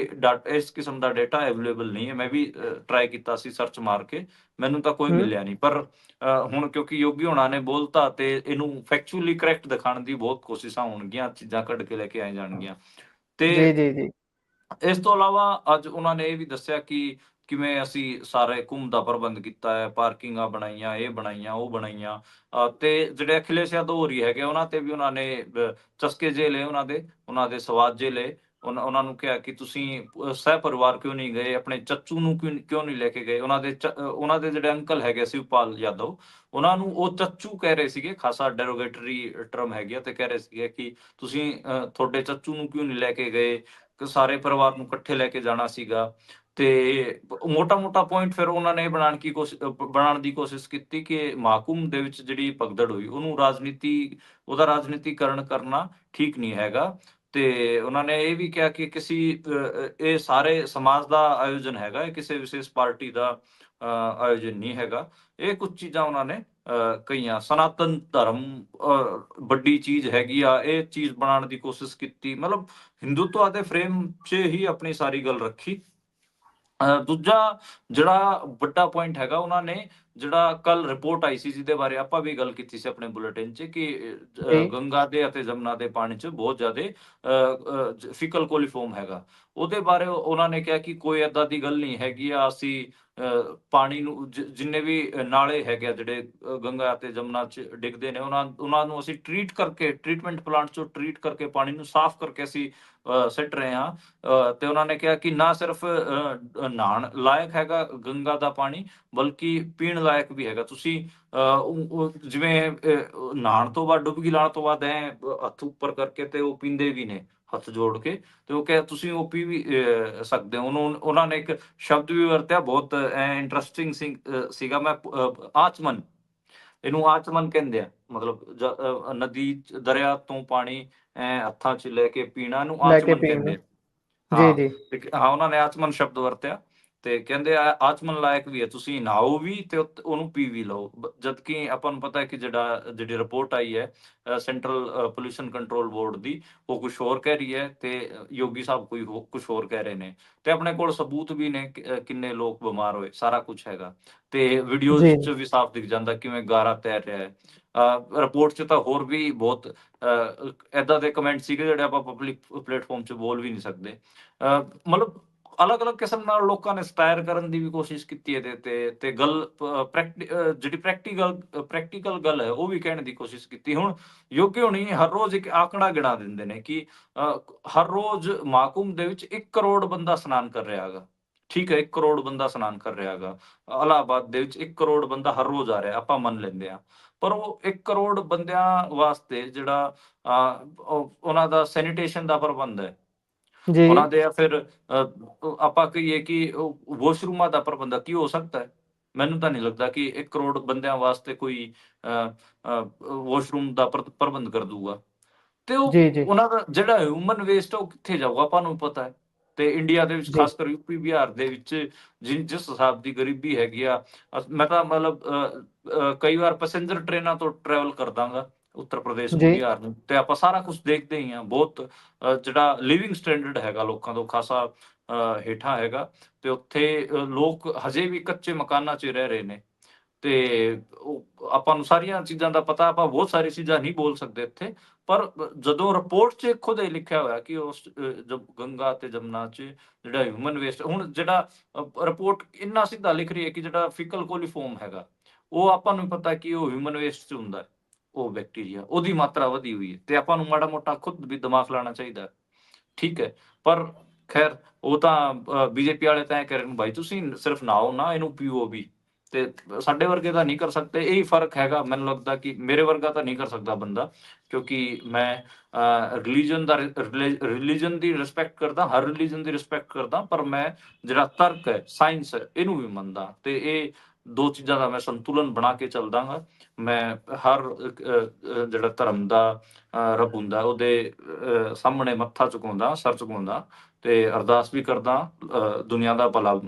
ਇਸ ਕਿਸਮ ਦਾ ਡਾਟਾ ਅਵੇਲੇਬਲ ਨਹੀਂ ਹੈ। ਮੈਂ ਵੀ ਟਰਾਈ ਕੀਤਾ ਸੀ ਸਰਚ ਮਾਰ ਕੇ, ਮੈਨੂੰ ਤਾਂ ਕੋਈ ਹੂੰ, ਮਿਲਿਆ ਨਹੀਂ। ਪਰ ਹੁਣ ਕਿਉਂਕਿ ਯੋਗੀ ਹੋਣਾ ਨੇ ਬੋਲਤਾ ਤੇ ਇਹਨੂੰ ਫੈਕਚੁਅਲੀ ਕਰੈਕਟ ਦਿਖਾਉਣ ਦੀ ਬਹੁਤ ਕੋਸ਼ਿਸ਼ਾਂ ਹੋਣਗੀਆਂ, ਚੀਜ਼ਾਂ ਕੱਢ ਕੇ ਲੈ ਕੇ ਆਏ ਜਾਣਗੀਆਂ। ਤੇ ਜੀ, ਜੀ, ਜੀ। ਇਸ ਤੋਂ ਇਲਾਵਾ ਅੱਜ ਉਹਨਾਂ ਨੇ ਇਹ ਵੀ ਦੱਸਿਆ ਕਿ ਕਿਵੇਂ ਅਸੀਂ ਸਾਰੇ ਕੁੰਭ ਦਾ ਪ੍ਰਬੰਧ ਕੀਤਾ ਹੈ, ਪਾਰਕਿੰਗਾਂ ਬਣਾਈਆਂ, ਇਹ ਬਣਾਈਆਂ, ਉਹ ਬਣਾਈਆਂ। ਤੇ ਜਿਹੜੇ ਅਖਿਲੇਸ਼ ਯਾਦਵ ਹੋਰੀ ਹੈਗੇ ਉਹਨਾਂ ਤੇ ਵੀ ਉਹਨਾਂ ਨੇ ਚਸਕੇ ਜੇ ਲਏ, ਉਹਨਾਂ ਦੇ ਸਵਾਦ ਜੇ ਲਏ। ਉਹਨਾਂ ਨੂੰ ਕਿਹਾ ਕਿ ਤੁਸੀਂ ਸਹਿ ਪਰਿਵਾਰ ਕਿਉਂ ਨਹੀਂ ਗਏ, ਆਪਣੇ ਚੱਚੂ ਨੂੰ ਕਿਉਂ ਨਹੀਂ ਲੈ ਕੇ ਗਏ। ਉਹਨਾਂ ਦੇ ਜਿਹੜੇ ਅੰਕਲ ਹੈਗੇ ਸ਼ਿਵਪਾਲ ਯਾਦਵ, ਉਹਨਾਂ ਨੂੰ ਉਹ ਚੱਚੂ ਕਹਿ ਰਹੇ ਸੀਗੇ, ਖਾਸਾ ਡੈਰੋਗੇਟਰੀ ਟਰਮ ਹੈਗੀ ਆ, ਤੇ ਕਹਿ ਰਹੇ ਸੀਗੇ ਕਿ ਤੁਸੀਂ ਤੁਹਾਡੇ ਚੱਚੂ ਨੂੰ ਕਿਉਂ ਨਹੀਂ ਲੈ ਕੇ ਗਏ, ਕਿ ਸਾਰੇ ਪਰਿਵਾਰ ਨੂੰ ਇਕੱਠੇ ਲੈ ਕੇ ਜਾਣਾ ਸੀਗਾ। ਤੇ ਮੋਟਾ ਪੁਆਇੰਟ ਫਿਰ ਉਹਨਾਂ ਨੇ ਬਣਾਉਣ ਦੀ ਕੋਸ਼ਿਸ਼ ਕੀਤੀ ਕਿ ਮਹਾਕੁੰਭ ਦੇ ਵਿੱਚ ਜਿਹੜੀ ਭਗਦੜ ਹੋਈ ਉਹਦਾ ਰਾਜਨੀਤੀਕਰਨ ਕਰਨਾ ਠੀਕ ਨਹੀਂ ਹੈਗਾ। ਤੇ ਉਹਨਾਂ ਨੇ ਇਹ ਵੀ ਕਿਹਾ ਕਿ ਇਹ ਸਾਰੇ ਸਮਾਜ ਦਾ ਆਯੋਜਨ ਹੈਗਾ, ਇਹ ਕਿਸੇ ਵਿਸ਼ੇਸ਼ ਪਾਰਟੀ ਦਾ ਆਯੋਜਨ ਨਹੀਂ ਹੈਗਾ। ਇਹ ਕੁਝ ਚੀਜ਼ਾਂ ਉਹਨਾਂ ਨੇ ਕਹੀਆਂ। ਸਨਾਤਨ ਧਰਮ ਵੱਡੀ ਚੀਜ਼ ਹੈਗੀ ਆ, ਇਹ ਚੀਜ਼ ਬਣਾਉਣ ਦੀ ਕੋਸ਼ਿਸ਼ ਕੀਤੀ। ਮਤਲਬ ਹਿੰਦੂਤਵਾ ਦੇ ਫਰੇਮ 'ਚ ਹੀ ਆਪਣੀ ਸਾਰੀ ਗੱਲ ਰੱਖੀ। ਦੂਜਾ ਜਿਹੜਾ ਵੱਡਾ ਪੁਆਇੰਟ ਹੈਗਾ, ਉਹਨਾਂ ਨੇ ਜਿਹੜਾ ਕੱਲ ਰਿਪੋਰਟ ਆਈ ਸੀ, ਜਿਹਦੇ ਬਾਰੇ ਆਪਾਂ ਵੀ ਗੱਲ ਕੀਤੀ ਸੀ ਆਪਣੇ ਬੁਲੇਟਿਨ 'ਚ, ਕਿ ਜੀ ਗੰਗਾ ਦੇ ਅਤੇ ਜਮਨਾ ਦੇ ਪਾਣੀ 'ਚ ਬਹੁਤ ਜ਼ਿਆਦਾ ਫਿਕਲ ਕੋਲੀਫਾਰਮ ਹੈਗਾ। ਉਹਦੇ ਬਾਰੇ ਉਹਨਾਂ ਨੇ ਕਿਹਾ ਕਿ ਕੋਈ ਏਦਾਂ ਦੀ ਗੱਲ ਨਹੀਂ ਹੈਗੀ ਆ। ਅਸੀਂ ਪਾਣੀ ਨੂੰ ਜਿੰਨੇ ਵੀ ਨਾਲੇ ਹੈਗੇ ਆ ਜਿਹੜੇ ਗੰਗਾ ਅਤੇ ਜਮਨਾ 'ਚ ਡਿੱਗਦੇ ਨੇ, ਉਹਨਾਂ ਨੂੰ ਅਸੀਂ ਟ੍ਰੀਟਮੈਂਟ ਪਲਾਂਟ 'ਚੋਂ ਟ੍ਰੀਟ ਕਰਕੇ ਪਾਣੀ ਨੂੰ ਸਾਫ਼ ਕਰਕੇ ਅਸੀਂ ਸਿੱਟ ਰਹੇ ਹਾਂ। ਤੇ ਉਹਨਾਂ ਨੇ ਕਿਹਾ ਕਿ ਨਾ ਸਿਰਫ ਨਹਾਉਣ ਲਾਇਕ ਹੈਗਾ ਗੰਗਾ ਦਾ ਪਾਣੀ, ਬਲਕਿ ਪੀਣ ਲਾਇਕ ਵੀ ਹੈਗਾ। ਤੁਸੀਂ ਜਿਵੇਂ ਨਹਾਉਣ ਤੋਂ ਬਾਅਦ, ਡੁਬਕੀ ਲਾਉਣ ਤੋਂ ਬਾਅਦ ਹੱਥ ਉੱਪਰ ਕਰਕੇ ਤੇ ਉਹ ਪੀਂਦੇ ਵੀ ਨੇ ਹੱਥ ਜੋੜ ਕੇ, ਤੇ ਉਹ ਕਿਹਾ ਤੁਸੀਂ ਉਹ ਪੀ ਵੀ ਸਕਦੇ ਹੋ। ਉਹਨਾਂ ਨੇ ਇੱਕ ਸ਼ਬਦ ਵੀ ਵਰਤਿਆ, ਬਹੁਤ ਇੰਟਰਸਟਿੰਗ ਸੀਗਾ। ਆਚਮਨ, ਇਹਨੂੰ ਆਚਮਨ ਕਹਿੰਦੇ ਆ। ਮਤਲਬ ਨਦੀ ਦਰਿਆ ਤੋਂ ਪਾਣੀ ਹੱਥਾਂ 'ਚ ਲੈ ਕੇ ਪੀਣਾ ਨੂੰ ਲੈ ਕੇ ਆਚਮਨ ਪੀਣ ਕਹਿੰਦੇ ਨੂੰ। ਆ। ਜੀ ਹਾਂ, ਜੀ ਹਾਂ, ਉਹਨਾਂ ਨੇ ਆਚਮਨ ਸ਼ਬਦ ਵਰਤਿਆ ਤੇ ਕਹਿੰਦੇ ਆਚਮਨ ਲਾਇਕ ਵੀ ਹੈ, ਤੁਸੀਂ ਨਹਾਓ ਵੀ ਤੇ ਉਹਨੂੰ ਪੀ ਵੀ ਲਓ। ਜਦਕਿ ਆਪਾਂ ਨੂੰ ਪਤਾ ਹੈ ਕਿ ਜਿਹੜੀ ਰਿਪੋਰਟ ਆਈ ਹੈ ਸੈਂਟਰਲ ਪੋਲਿਊਸ਼ਨ ਕੰਟਰੋਲ ਬੋਰਡ ਦੀ, ਉਹ ਕੁਝ ਹੋਰ ਕਹਿ ਰਹੀ ਹੈ ਤੇ ਯੋਗੀ ਸਾਹਿਬ ਕੁਝ ਹੋਰ ਕਹਿ ਰਹੇ ਨੇ। ਤੇ ਆਪਣੇ ਕੋਲ ਸਬੂਤ ਵੀ ਨੇ ਕਿੰਨੇ ਲੋਕ ਬਿਮਾਰ ਹੋਏ, ਸਾਰਾ ਕੁਝ ਹੈਗਾ। ਤੇ ਵੀਡੀਓਜ਼ ਜੀ 'ਚ ਵੀ ਸਾਫ਼ ਦਿਖ ਜਾਂਦਾ ਕਿਵੇਂ ਗਾਰਾ ਤੈਰ ਰਿਹਾ ਹੈ। ਰਿਪੋਰਟ 'ਚ ਤਾਂ ਹੋਰ ਵੀ ਬਹੁਤ ਏਦਾਂ ਦੇ ਕਮੈਂਟ ਸੀਗੇ ਜਿਹੜੇ ਆਪਾਂ ਪਬਲਿਕ ਪਲੇਟਫਾਰਮ 'ਚ ਬੋਲ ਵੀ ਨਹੀਂ ਸਕਦੇ। ਮਤਲਬ ਅਲੱਗ-ਅਲੱਗ ਕਿਸਮ ਨਾਲ ਲੋਕਾਂ ਨੇ ਸਟਾਇਰ ਕਰਨ ਦੀ ਵੀ ਕੋਸ਼ਿਸ਼ ਕੀਤੀ ਇਹਦੇ ਤੇ ਗੱਲ ਜਿਹੜੀ ਪ੍ਰੈਕਟੀਕਲ ਗੱਲ ਹੈ ਉਹ ਵੀ ਕਹਿਣ ਦੀ ਕੋਸ਼ਿਸ਼ ਕੀਤੀ। ਹੁਣ ਯੋਗੀ ਹੋਣੀ ਹਰ ਰੋਜ਼ ਇੱਕ ਆંકੜਾ ਗਿਣਾ ਦਿੰਦੇ ਨੇ ਕਿ ਹਰ ਰੋਜ਼ ਮਹਾਕੁੰਭ ਦੇ ਵਿੱਚ 1 ਕਰੋੜ ਬੰਦਾ ਇਸ਼ਨਾਨ ਕਰ ਰਿਹਾ ਹੈਗਾ। ਠੀਕ ਹੈ, 1 ਕਰੋੜ ਬੰਦਾ ਇਸ਼ਨਾਨ ਕਰ ਰਿਹਾ ਹੈਗਾ। ਇਲਾਹਾਬਾਦ ਦੇ ਵਿੱਚ 1 ਕਰੋੜ ਬੰਦਾ ਹਰ ਰੋਜ਼ ਆ ਰਿਹਾ, ਆਪਾਂ ਮੰਨ ਲੈਂਦੇ ਹਾਂ। ਪਰ ਉਹ 1 ਕਰੋੜ ਬੰਦਿਆਂ ਵਾਸਤੇ ਜਿਹੜਾ ਉਹਨਾਂ ਦਾ ਸੈਨੀਟੇਸ਼ਨ ਦਾ ਪ੍ਰਬੰਧ ਹੈ, ਜੀ ਉਹਨਾਂ ਦੇ ਫਿਰ ਆਪਾਂ ਕਹੀਏ ਕਿ ਵਾਸ਼ਰੂਮਾਂ ਦਾ ਪ੍ਰਬੰਧ ਕੀ ਹੋ ਸਕਦਾ ਹੈ? ਮੈਨੂੰ ਤਾਂ ਨਹੀਂ ਲੱਗਦਾ ਕਿ 1 ਕਰੋੜ ਬੰਦਿਆਂ ਵਾਸਤੇ ਕੋਈ ਵਾਸ਼ਰੂਮ ਦਾ ਪ੍ਰਬੰਧ ਕਰ ਦੂਗਾ। ਤੇ ਜੀ ਜੀ ਉਹਨਾਂ ਦਾ ਜਿਹੜਾ ਹਿਊਮਨ ਵੇਸਟ ਉਹ ਕਿੱਥੇ ਜਾਊਗਾ, ਆਪਾਂ ਨੂੰ ਪਤਾ ਹੈ। ਤੇ ਇੰਡੀਆ ਦੇ ਵਿੱਚ, ਜੀ ਖਾਸ ਕਰ ਯੂਪੀ ਬਿਹਾਰ ਦੇ ਵਿੱਚ ਜਿਸ ਹਿਸਾਬ ਦੀ ਗਰੀਬੀ ਹੈਗੀ ਆ, ਮੈਂ ਤਾਂ ਮਤਲਬ ਕਈ ਵਾਰ ਪੈਸੇਂਜਰ ਟ੍ਰੇਨਾਂ ਤੋਂ ਟਰੈਵਲ ਕਰਦਾਗਾ ਉੱਤਰ ਪ੍ਰਦੇਸ਼ ਨੂੰ, ਜੀ ਬਿਹਾਰ ਨੂੰ, ਤੇ ਆਪਾਂ ਸਾਰਾ ਕੁਝ ਦੇਖਦੇ ਹੀ ਹਾਂ। ਬਹੁਤ ਜਿਹੜਾ ਲਿਵਿੰਗ ਸਟੈਂਡਰਡ ਹੈਗਾ ਲੋਕਾਂ ਤੋਂ ਖਾਸਾ ਹੇਠਾਂ ਹੈਗਾ। ਤੇ ਉੱਥੇ ਲੋਕ ਹਜੇ ਵੀ ਕੱਚੇ ਮਕਾਨਾਂ 'ਚ ਰਹਿ ਰਹੇ ਨੇ। ਤੇ ਆਪਾਂ ਨੂੰ ਸਾਰੀਆਂ ਚੀਜ਼ਾਂ ਦਾ ਪਤਾ, ਆਪਾਂ ਬਹੁਤ ਸਾਰੀ ਚੀਜ਼ਾਂ ਨਹੀਂ ਬੋਲ ਸਕਦੇ ਇੱਥੇ। ਪਰ ਜਦੋਂ ਰਿਪੋਰਟ 'ਚ ਖੁਦ ਇਹ ਲਿਖਿਆ ਹੋਇਆ ਕਿ ਉਸ ਗੰਗਾ ਤੇ ਜਮਨਾ 'ਚ ਜਿਹੜਾ ਹਿਊਮਨ ਵੇਸਟ, ਹੁਣ ਜਿਹੜਾ ਰਿਪੋਰਟ ਇੰਨਾ ਸਿੱਧਾ ਲਿਖ ਰਹੀ ਹੈ ਕਿ ਜਿਹੜਾ ਫਿਕਲ ਕੋਲੀਫਾਰਮ ਹੈਗਾ, ਉਹ ਆਪਾਂ ਨੂੰ ਪਤਾ ਕਿ ਉਹ ਹਿਊਮਨ ਵੇਸਟ 'ਚ ਹੁੰਦਾ ਹੈ। ਉਹ ਬੈਕਟੀਰੀਆ, ਉਹਦੀ ਮਾਤਰਾ ਵਧੀ ਹੋਈ ਹੈ ਤੇ ਆਪਾਂ ਨੂੰ ਮਾੜਾ ਮੋਟਾ ਖੁਦ ਵੀ ਦਿਮਾਗ ਲਾਉਣਾ ਚਾਹੀਦਾ। ਠੀਕ ਹੈ, ਪਰ ਖੈਰ ਉਹ ਤਾਂ ਬੀਜੇਪੀ ਵਾਲੇ ਤਾਂ ਇਹ ਕਹਿ ਰਹੇ ਨੇ ਭਾਈ ਤੁਸੀਂ ਸਿਰਫ ਨਹਾਓ ਨਾ, ਇਹਨੂੰ ਪੀਓ ਵੀ। ਤੇ ਸਾਡੇ ਵਰਗੇ ਤਾਂ ਨਹੀਂ ਕਰ ਸਕਦੇ। ਇਹੀ ਫਰਕ ਹੈਗਾ। ਮੈਨੂੰ ਲੱਗਦਾ ਕਿ ਮੇਰੇ ਵਰਗਾ ਤਾਂ ਨਹੀਂ ਕਰ ਸਕਦਾ ਬੰਦਾ, ਕਿਉਂਕਿ ਮੈਂ ਰਿਲੀਜਨ ਦੀ ਰਿਸਪੈਕਟ ਕਰਦਾ, ਹਰ ਰਿਲੀਜਨ ਦੀ ਰਿਸਪੈਕਟ ਕਰਦਾ, ਪਰ ਮੈਂ ਜਿਹੜਾ ਤਰਕ ਹੈ, ਸਾਇੰਸ ਹੈ, ਇਹਨੂੰ ਵੀ ਮੰਨਦਾ। ਤੇ ਇਹ ਦੋ ਚੀਜ਼ਾਂ ਦਾ ਮੈਂ ਸੰਤੁਲਨ ਬਣਾ ਕੇ ਚੱਲਦਾਗਾ। ਮੈਂ ਹਰ ਜਿਹੜਾ ਧਰਮ ਦਾ ਰੱਬ ਹੁੰਦਾ ਉਹਦੇ ਸਾਹਮਣੇ ਮੱਥਾ ਝੁਕਾਉਂਦਾ, ਸਰ ਝੁਕਾਉਂਦਾ ਤੇ ਅਰਦਾਸ ਵੀ ਕਰਦਾ। ਦੁਨੀਆ ਦਾ ਭਲਾ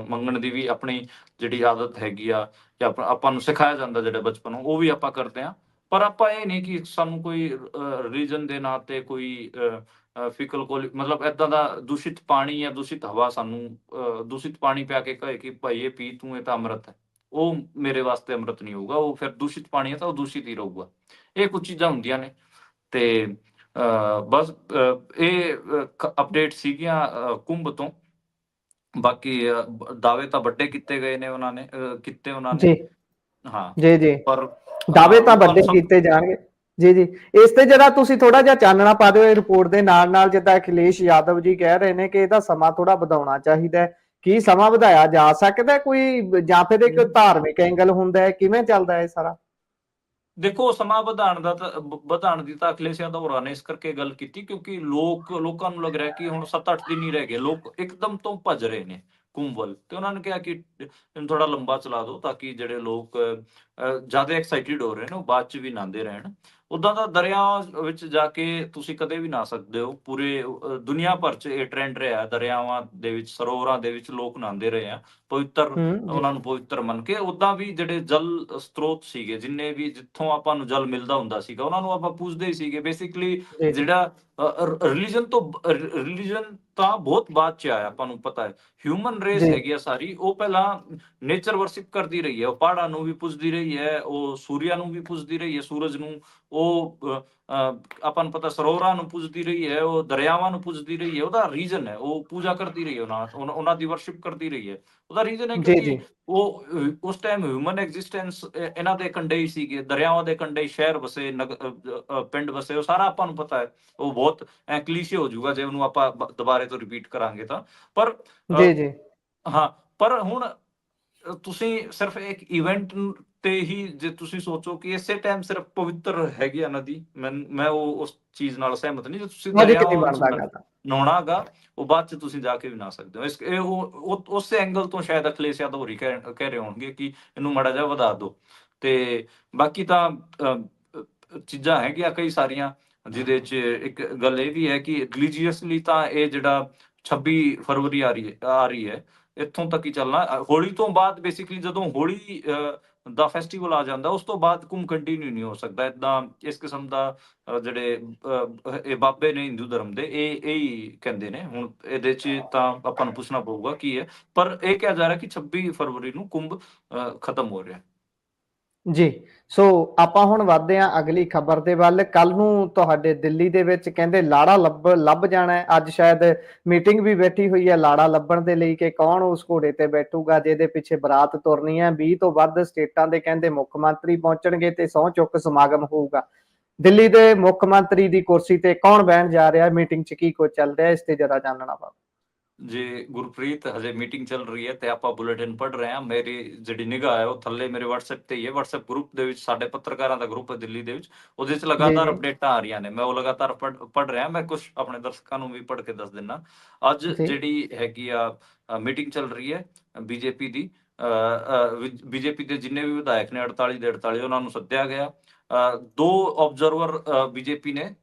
ਮੰਗਣ ਦੀ ਵੀ ਆਪਣੀ ਜਿਹੜੀ ਆਦਤ ਹੈਗੀ ਆ, ਜਾਂ ਆਪਾਂ ਨੂੰ ਸਿਖਾਇਆ ਜਾਂਦਾ ਜਿਹੜੇ ਬਚਪਨ, ਉਹ ਵੀ ਆਪਾਂ ਕਰਦੇ ਹਾਂ। ਪਰ ਆਪਾਂ ਇਹ ਨਹੀਂ ਕਿ ਸਾਨੂੰ ਕੋਈ ਰਿਲੀਜਨ ਦੇ ਨਾਂ ਤੇ ਕੋਈ ਫਿਕਲ ਕੋਲੀ, ਮਤਲਬ ਏਦਾਂ ਦਾ ਦੂਸ਼ਿਤ ਪਾਣੀ ਜਾਂ ਦੂਸ਼ਿਤ ਹਵਾ, ਸਾਨੂੰ ਦੂਸ਼ਿਤ ਪਾਣੀ ਪਿਆ ਕੇ ਕਹੇ ਕਿ ਭਾਈ ਇਹ ਪੀ ਤੂੰ, ਇਹ ਤਾਂ ਅੰਮ੍ਰਿਤ ਹੈ। ਉਹ ਮੇਰੇ ਵਾਸਤੇ ਅੰਮ੍ਰਿਤ ਨਹੀਂ ਹੋਊਗਾ। ਉਹ ਫਿਰ ਦੂਸ਼ਿਤ ਪਾਣੀ ਹੈ ਤਾਂ ਉਹ ਦੂਸ਼ਿਤ ਹੀ ਰਹੂਗਾ। ਇਹ ਕੁਝ ਚੀਜ਼ਾਂ ਹੁੰਦੀਆਂ ਨੇ। ਤੇ ਬਸ ਇਹ ਅਪਡੇਟ ਸੀਗੀਆਂ ਕੁੰਭ ਤੋਂ। ਬਾਕੀ ਦਾਅਵੇ ਤਾਂ ਵੱਡੇ ਕੀਤੇ ਗਏ ਨੇ ਉਹਨਾਂ ਨੇ, ਜੀ ਹਾਂ। ਜੀ ਜੀ ਪਰ ਦਾਅਵੇ ਤਾਂ ਲੋਕਾਂ ਵੱਡੇ ਨੂੰ ਕੀਤੇ ਜਾਣਗੇ। ਜੀ ਜੀ ਇਸ ਤੇ ਜਿਹੜਾ ਤੁਸੀਂ ਥੋੜਾ ਜਿਹਾ ਚਾਨਣਾ ਪਾ ਦਿਓ ਇਹ ਰਿਪੋਰਟ ਦੇ ਨਾਲ ਨਾਲ, ਜਿੱਦਾਂ ਅਖਿਲੇਸ਼ ਯਾਦਵ ਜੀ ਕਹਿ ਰਹੇ ਨੇ ਕਿ ਇਹਦਾ ਸਮਾਂ ਥੋੜਾ ਵਧਾਉਣਾ ਚਾਹੀਦਾ ਹੈ। ਕੀ ਸਮਾਂ ਵਧਾਇਆ ਜਾ ਸਕਦਾ ਕੋਈ, ਜਾਂ ਫਿਰ ਇੱਕ ਧਾਰਮਿਕ ਐਂਗਲ ਹੁੰਦਾ ਹੈ? ਕਿਵੇਂ ਚੱਲਦਾ ਹੈ ਸਾਰਾ? ਦੇਖੋ, ਸਮਾਂ ਵਧਾਉਣ ਦੀ ਤਾਂ ਅਖਿਲੇਸ਼ ਯਾਦਵ ਹੋਰਾਂ ਨੇ ਇਸ ਕਰਕੇ ਗੱਲ ਕੀਤੀ ਕਿਉਂਕਿ ਲੋਕਾਂ ਨੂੰ ਲੱਗ ਰਿਹਾ ਕਿ ਹੁਣ 7-8 ਦਿਨ ਹੀ ਰਹਿ ਗਏ, ਲੋਕ ਇੱਕਦਮ ਤੋਂ ਭੱਜ ਰਹੇ ਨੇ। ਕੁੰਭ ਵੱਲ, ਤੇ ਉਹਨਾਂ ਨੇ ਕਿਹਾ ਕਿ ਇਹਨੂੰ ਥੋੜਾ ਲੰਬਾ ਚਲਾ ਦਿਓ ਤਾਂ ਕਿ ਜਿਹੜੇ ਲੋਕ ਜ਼ਿਆਦਾ ਐਕਸਾਈਟਿਡ ਹੋ ਰਹੇ ਨੇ ਉਹ ਬਾਅਦ ਚ ਵੀ ਨਹਾਉਂਦੇ ਰਹਿਣ। ਉਦਾਂ ਦਾ ਦਰਿਆ ਵਿੱਚ ਜਾ ਕੇ ਤੁਸੀਂ ਕਦੇ ਵੀ ਨਹਾ ਸਕਦੇ ਹੋ। ਪੂਰੇ ਦੁਨੀਆ ਭਰ ਚ ਇਹ ਟ੍ਰੈਂਡ ਰਿਹਾ, ਦਰਿਆਵਾਂ ਦੇ ਵਿੱਚ, ਸਰੋਵਰਾਂ ਦੇ ਵਿੱਚ ਲੋਕ ਨਹਾਉਂਦੇ ਰਹੇ ਆ, ਪਵਿੱਤਰ ਜੀ ਉਹਨਾਂ ਨੂੰ ਪਵਿੱਤਰ ਮੰਨ ਕੇ। ਉਦਾਂ ਵੀ ਜਿਹੜੇ ਜਲ ਸਰੋਤ ਸੀਗੇ, ਜਿੰਨੇ ਵੀ ਜਿੱਥੋਂ ਆਪਾਂ ਨੂੰ ਜਲ ਮਿਲਦਾ ਹੁੰਦਾ ਸੀਗਾ, ਉਹਨਾਂ ਨੂੰ ਆਪਾਂ ਪੂਜਦੇ ਹੀ ਸੀਗੇ ਬੇਸਿਕਲੀ। ਜੀ ਜੀ ਜਿਹੜਾ ਰਿਲੀਜਨ ਤਾਂ ਬਹੁਤ ਬਾਅਦ ਚ ਆਇਆ, ਆਪਾਂ ਨੂੰ ਪਤਾ ਹੈ। ਹਿਊਮਨ ਰੇਸ ਜੀ ਹੈਗੀ ਆ ਸਾਰੀ, ਉਹ ਪਹਿਲਾਂ ਨੇਚਰ ਵਰਸ਼ਿਪ ਕਰਦੀ ਰਹੀ ਹੈ। ਉਹ ਪਹਾੜਾਂ ਨੂੰ ਵੀ ਪੁੱਜਦੀ ਰਹੀ ਹੈ, ਉਹ ਸੂਰਿਆ ਨੂੰ ਵੀ ਪੁੱਜਦੀ ਰਹੀ ਹੈ, ਸੂਰਜ ਨੂੰ। ਉਹ ਆਪਾਂ ਨੂੰ ਪਤਾ ਸਰੋਵਰਾਂ ਨੂੰ ਪੁੱਜਦੀ ਰਹੀ ਹੈ, ਉਹ ਦਰਿਆਵਾਂ ਨੂੰ ਪੁੱਜਦੀ ਰਹੀ ਹੈ। ਉਹਦਾ ਰੀਜ਼ਨ ਹੈ, ਉਹ ਪੂਜਾ ਕਰਦੀ ਰਹੀ ਹੈ, ਉਹਨਾਂ ਦੀ ਵਰਸ਼ਿਪ ਕਰਦੀ ਰਹੀ ਹੈ। ਉਹਦਾ ਰੀਜ਼ਨ ਹੈ ਜੀ ਕਿਉਂਕਿ ਜੀ ਉਹ ਉਸ ਟਾਈਮ ਹਿਊਮਨ ਐਗਜ਼ਿਸਟੈਂਸ ਇਹਨਾਂ ਦੇ ਕੰਢੇ ਹੀ ਸੀਗੇ, ਦਰਿਆਵਾਂ ਦੇ ਕੰਢੇ ਹੀ ਸ਼ਹਿਰ ਵਸੇ, ਪਿੰਡ ਵਸੇ। ਉਹ ਸਾਰਾ ਆਪਾਂ ਨੂੰ ਪਤਾ ਹੈ। ਉਹ ਬਹੁਤ ਕਲੀਸ਼ੇ ਹੋ ਜਾਊਗਾ ਜੇ ਉਹਨੂੰ ਆਪਾਂ ਦੁਬਾਰੇ ਤੋਂ ਰਿਪੀਟ ਕਰਾਂਗੇ ਤਾਂ। ਪਰ ਜੀ ਜੀ ਹਾਂ, ਪਰ ਹੁਣ ਤੁਸੀਂ ਸਿਰਫ ਇੱਕ ਇਵੈਂਟ ਤੇ ਹੀ ਜੇ ਤੁਸੀਂ ਸੋਚੋ ਕਿ ਇਸੇ ਟਾਈਮ ਸਿਰਫ ਪਵਿੱਤਰ ਹੈਗੀ ਆ ਨਦੀ, ਮੈਂ ਉਹ ਉਸ ਚੀਜ਼ ਨਾਲ ਸਹਿਮਤ ਨਹੀਂ। ਜੇ ਤੁਸੀਂ ਲੌਜੀਕ ਨਹੀਂ ਦਰਿਆਵਾਂ ਵਿੱਚ ਬਣਦਾ ਗਾ। ਨਹਾਉਣਾ ਗਾ, ਉਹ ਬਾਅਦ ਚ ਤੁਸੀਂ ਜਾ ਕੇ ਵੀ ਨਹਾ ਸਕਦੇ ਹੋ। ਉਸੇ ਐਂਗਲ ਤੋਂ ਸ਼ਾਇਦ ਅਖਿਲੇਸ਼ ਯਾਦਵ ਹੋਰੀ ਕਹਿ ਰਹੇ ਹੋਣਗੇ ਕਿ ਇਹਨੂੰ ਮਾੜਾ ਜਿਹਾ ਵਧਾ ਦਿਓ। ਤੇ ਬਾਕੀ ਤਾਂ ਚੀਜ਼ਾਂ ਹੈਗੀਆਂ ਕਈ ਸਾਰੀਆਂ, ਜਿਹਦੇ ਚ ਇੱਕ ਗੱਲ ਇਹ ਵੀ ਹੈ ਕਿ ਰਿਲੀਜੀਅਸਲੀ ਤਾਂ ਇਹ ਜਿਹੜਾ 26 ਫਰਵਰੀ ਆ ਰਹੀ ਹੈ, ਇੱਥੋਂ ਤੱਕ ਹੀ ਚੱਲਣਾ। ਹੋਲੀ ਤੋਂ ਬਾਅਦ ਬੇਸਿਕਲੀ ਜਦੋਂ ਹੋਲੀ ਦਾ ਫੈਸਟੀਵਲ ਆ ਜਾਂਦਾ, ਉਸ ਤੋਂ ਬਾਅਦ ਕੁੰਭ ਕੰਟੀਨਿਊ ਨਹੀਂ ਹੋ ਸਕਦਾ। ਏਦਾਂ ਇਸ ਕਿਸਮ ਦਾ ਜਿਹੜੇ ਇਹ ਬਾਬੇ ਨੇ ਹਿੰਦੂ ਧਰਮ ਦੇ, ਇਹ ਹੀ ਕਹਿੰਦੇ ਨੇ। ਹੁਣ ਇਹਦੇ ਚ ਤਾਂ ਆਪਾਂ ਨੂੰ ਪੁੱਛਣਾ ਪਊਗਾ ਕੀ ਹੈ, ਪਰ ਇਹ ਕਿਹਾ ਜਾ ਰਿਹਾ ਕਿ 26 ਫਰਵਰੀ ਨੂੰ ਕੁੰਭ ਖਤਮ ਹੋ ਰਿਹਾ। ਜੀ, ਸੋ ਆਪਾਂ ਹੁਣ ਵਧਦੇ ਹਾਂ ਅਗਲੀ ਖਬਰ ਦੇ ਵੱਲ। ਕੱਲ ਨੂੰ ਤੁਹਾਡੇ ਦਿੱਲੀ ਦੇ ਵਿੱਚ ਕਹਿੰਦੇ ਲਾੜਾ ਲੱਭ ਜਾਣਾ ਹੈ। ਅੱਜ ਸ਼ਾਇਦ ਮੀਟਿੰਗ ਵੀ ਬੈਠੀ ਹੋਈ ਹੈ ਲਾੜਾ ਲੱਭਣ ਦੇ ਲਈ ਕਿ ਕੌਣ ਉਸ ਘੋੜੇ ਤੇ ਬੈਠੂਗਾ ਜਿਹਦੇ ਪਿੱਛੇ ਬਰਾਤ ਤੁਰਨੀ ਹੈ। 20 ਤੋਂ ਵੱਧ ਸਟੇਟਾਂ ਦੇ ਕਹਿੰਦੇ ਮੁੱਖ ਮੰਤਰੀ ਪਹੁੰਚਣਗੇ ਤੇ ਸਹੁੰ ਚੁੱਕ ਸਮਾਗਮ ਹੋਊਗਾ। ਦਿੱਲੀ ਦੇ ਮੁੱਖ ਮੰਤਰੀ ਦੀ ਕੁਰਸੀ ਤੇ ਕੌਣ ਬਹਿਣ ਜਾ ਰਿਹਾ, ਮੀਟਿੰਗ 'ਚ ਕੀ ਕੁਝ ਚੱਲ ਰਿਹਾ, ਇਸ ਤੇ ਜਰਾ ਜਾਣਨਾ ਵਾ। ਜੀ ਗੁਰਪ੍ਰੀਤ, ਹਜੇ ਮੀਟਿੰਗ ਚੱਲ ਰਹੀ ਹੈ ਤੇ ਆਪਾਂ ਬੁਲੇਟਿਨ ਪੜ੍ਹ ਰਹੇ ਹਾਂ। ਮੇਰੀ ਜਿਹੜੀ ਨਿਗਾਹ ਹੈ ਉਹ ਥੱਲੇ ਮੇਰੇ WhatsApp ਤੇ ਹੀ ਹੈ। WhatsApp ਗਰੁੱਪ ਦੇ ਵਿੱਚ, ਸਾਡੇ ਪੱਤਰਕਾਰਾਂ ਦਾ ਗਰੁੱਪ ਹੈ ਦਿੱਲੀ ਦੇ ਵਿੱਚ, ਉਹਦੇ ਵਿੱਚ ਜੀ ਲਗਾਤਾਰ ਜੀ ਅਪਡੇਟਾਂ ਆ ਰਹੀਆਂ ਨੇ। ਮੈਂ ਉਹ ਲਗਾਤਾਰ ਪੜ੍ਹ ਰਿਹਾ। ਮੈਂ ਕੁਝ ਆਪਣੇ ਦਰਸ਼ਕਾਂ ਨੂੰ ਵੀ ਪੜ੍ਹ ਕੇ ਦੱਸ ਦਿੰਦਾ। ਅੱਜ ਜੀ ਜਿਹੜੀ ਹੈਗੀ ਆ ਮੀਟਿੰਗ ਚੱਲ ਰਹੀ ਹੈ ਬੀਜੇਪੀ ਦੀ। ਬੀਜੇਪੀ ਦੇ ਜਿੰਨੇ ਵੀ ਵਿਧਾਇਕ ਨੇ 48 ਦੇ 48, ਉਹਨਾਂ ਨੂੰ ਸੱਦਿਆ ਗਿਆ। 2 ਆਬਜ਼ਰਵਰ ਬੀਜੇਪੀ ਨੇ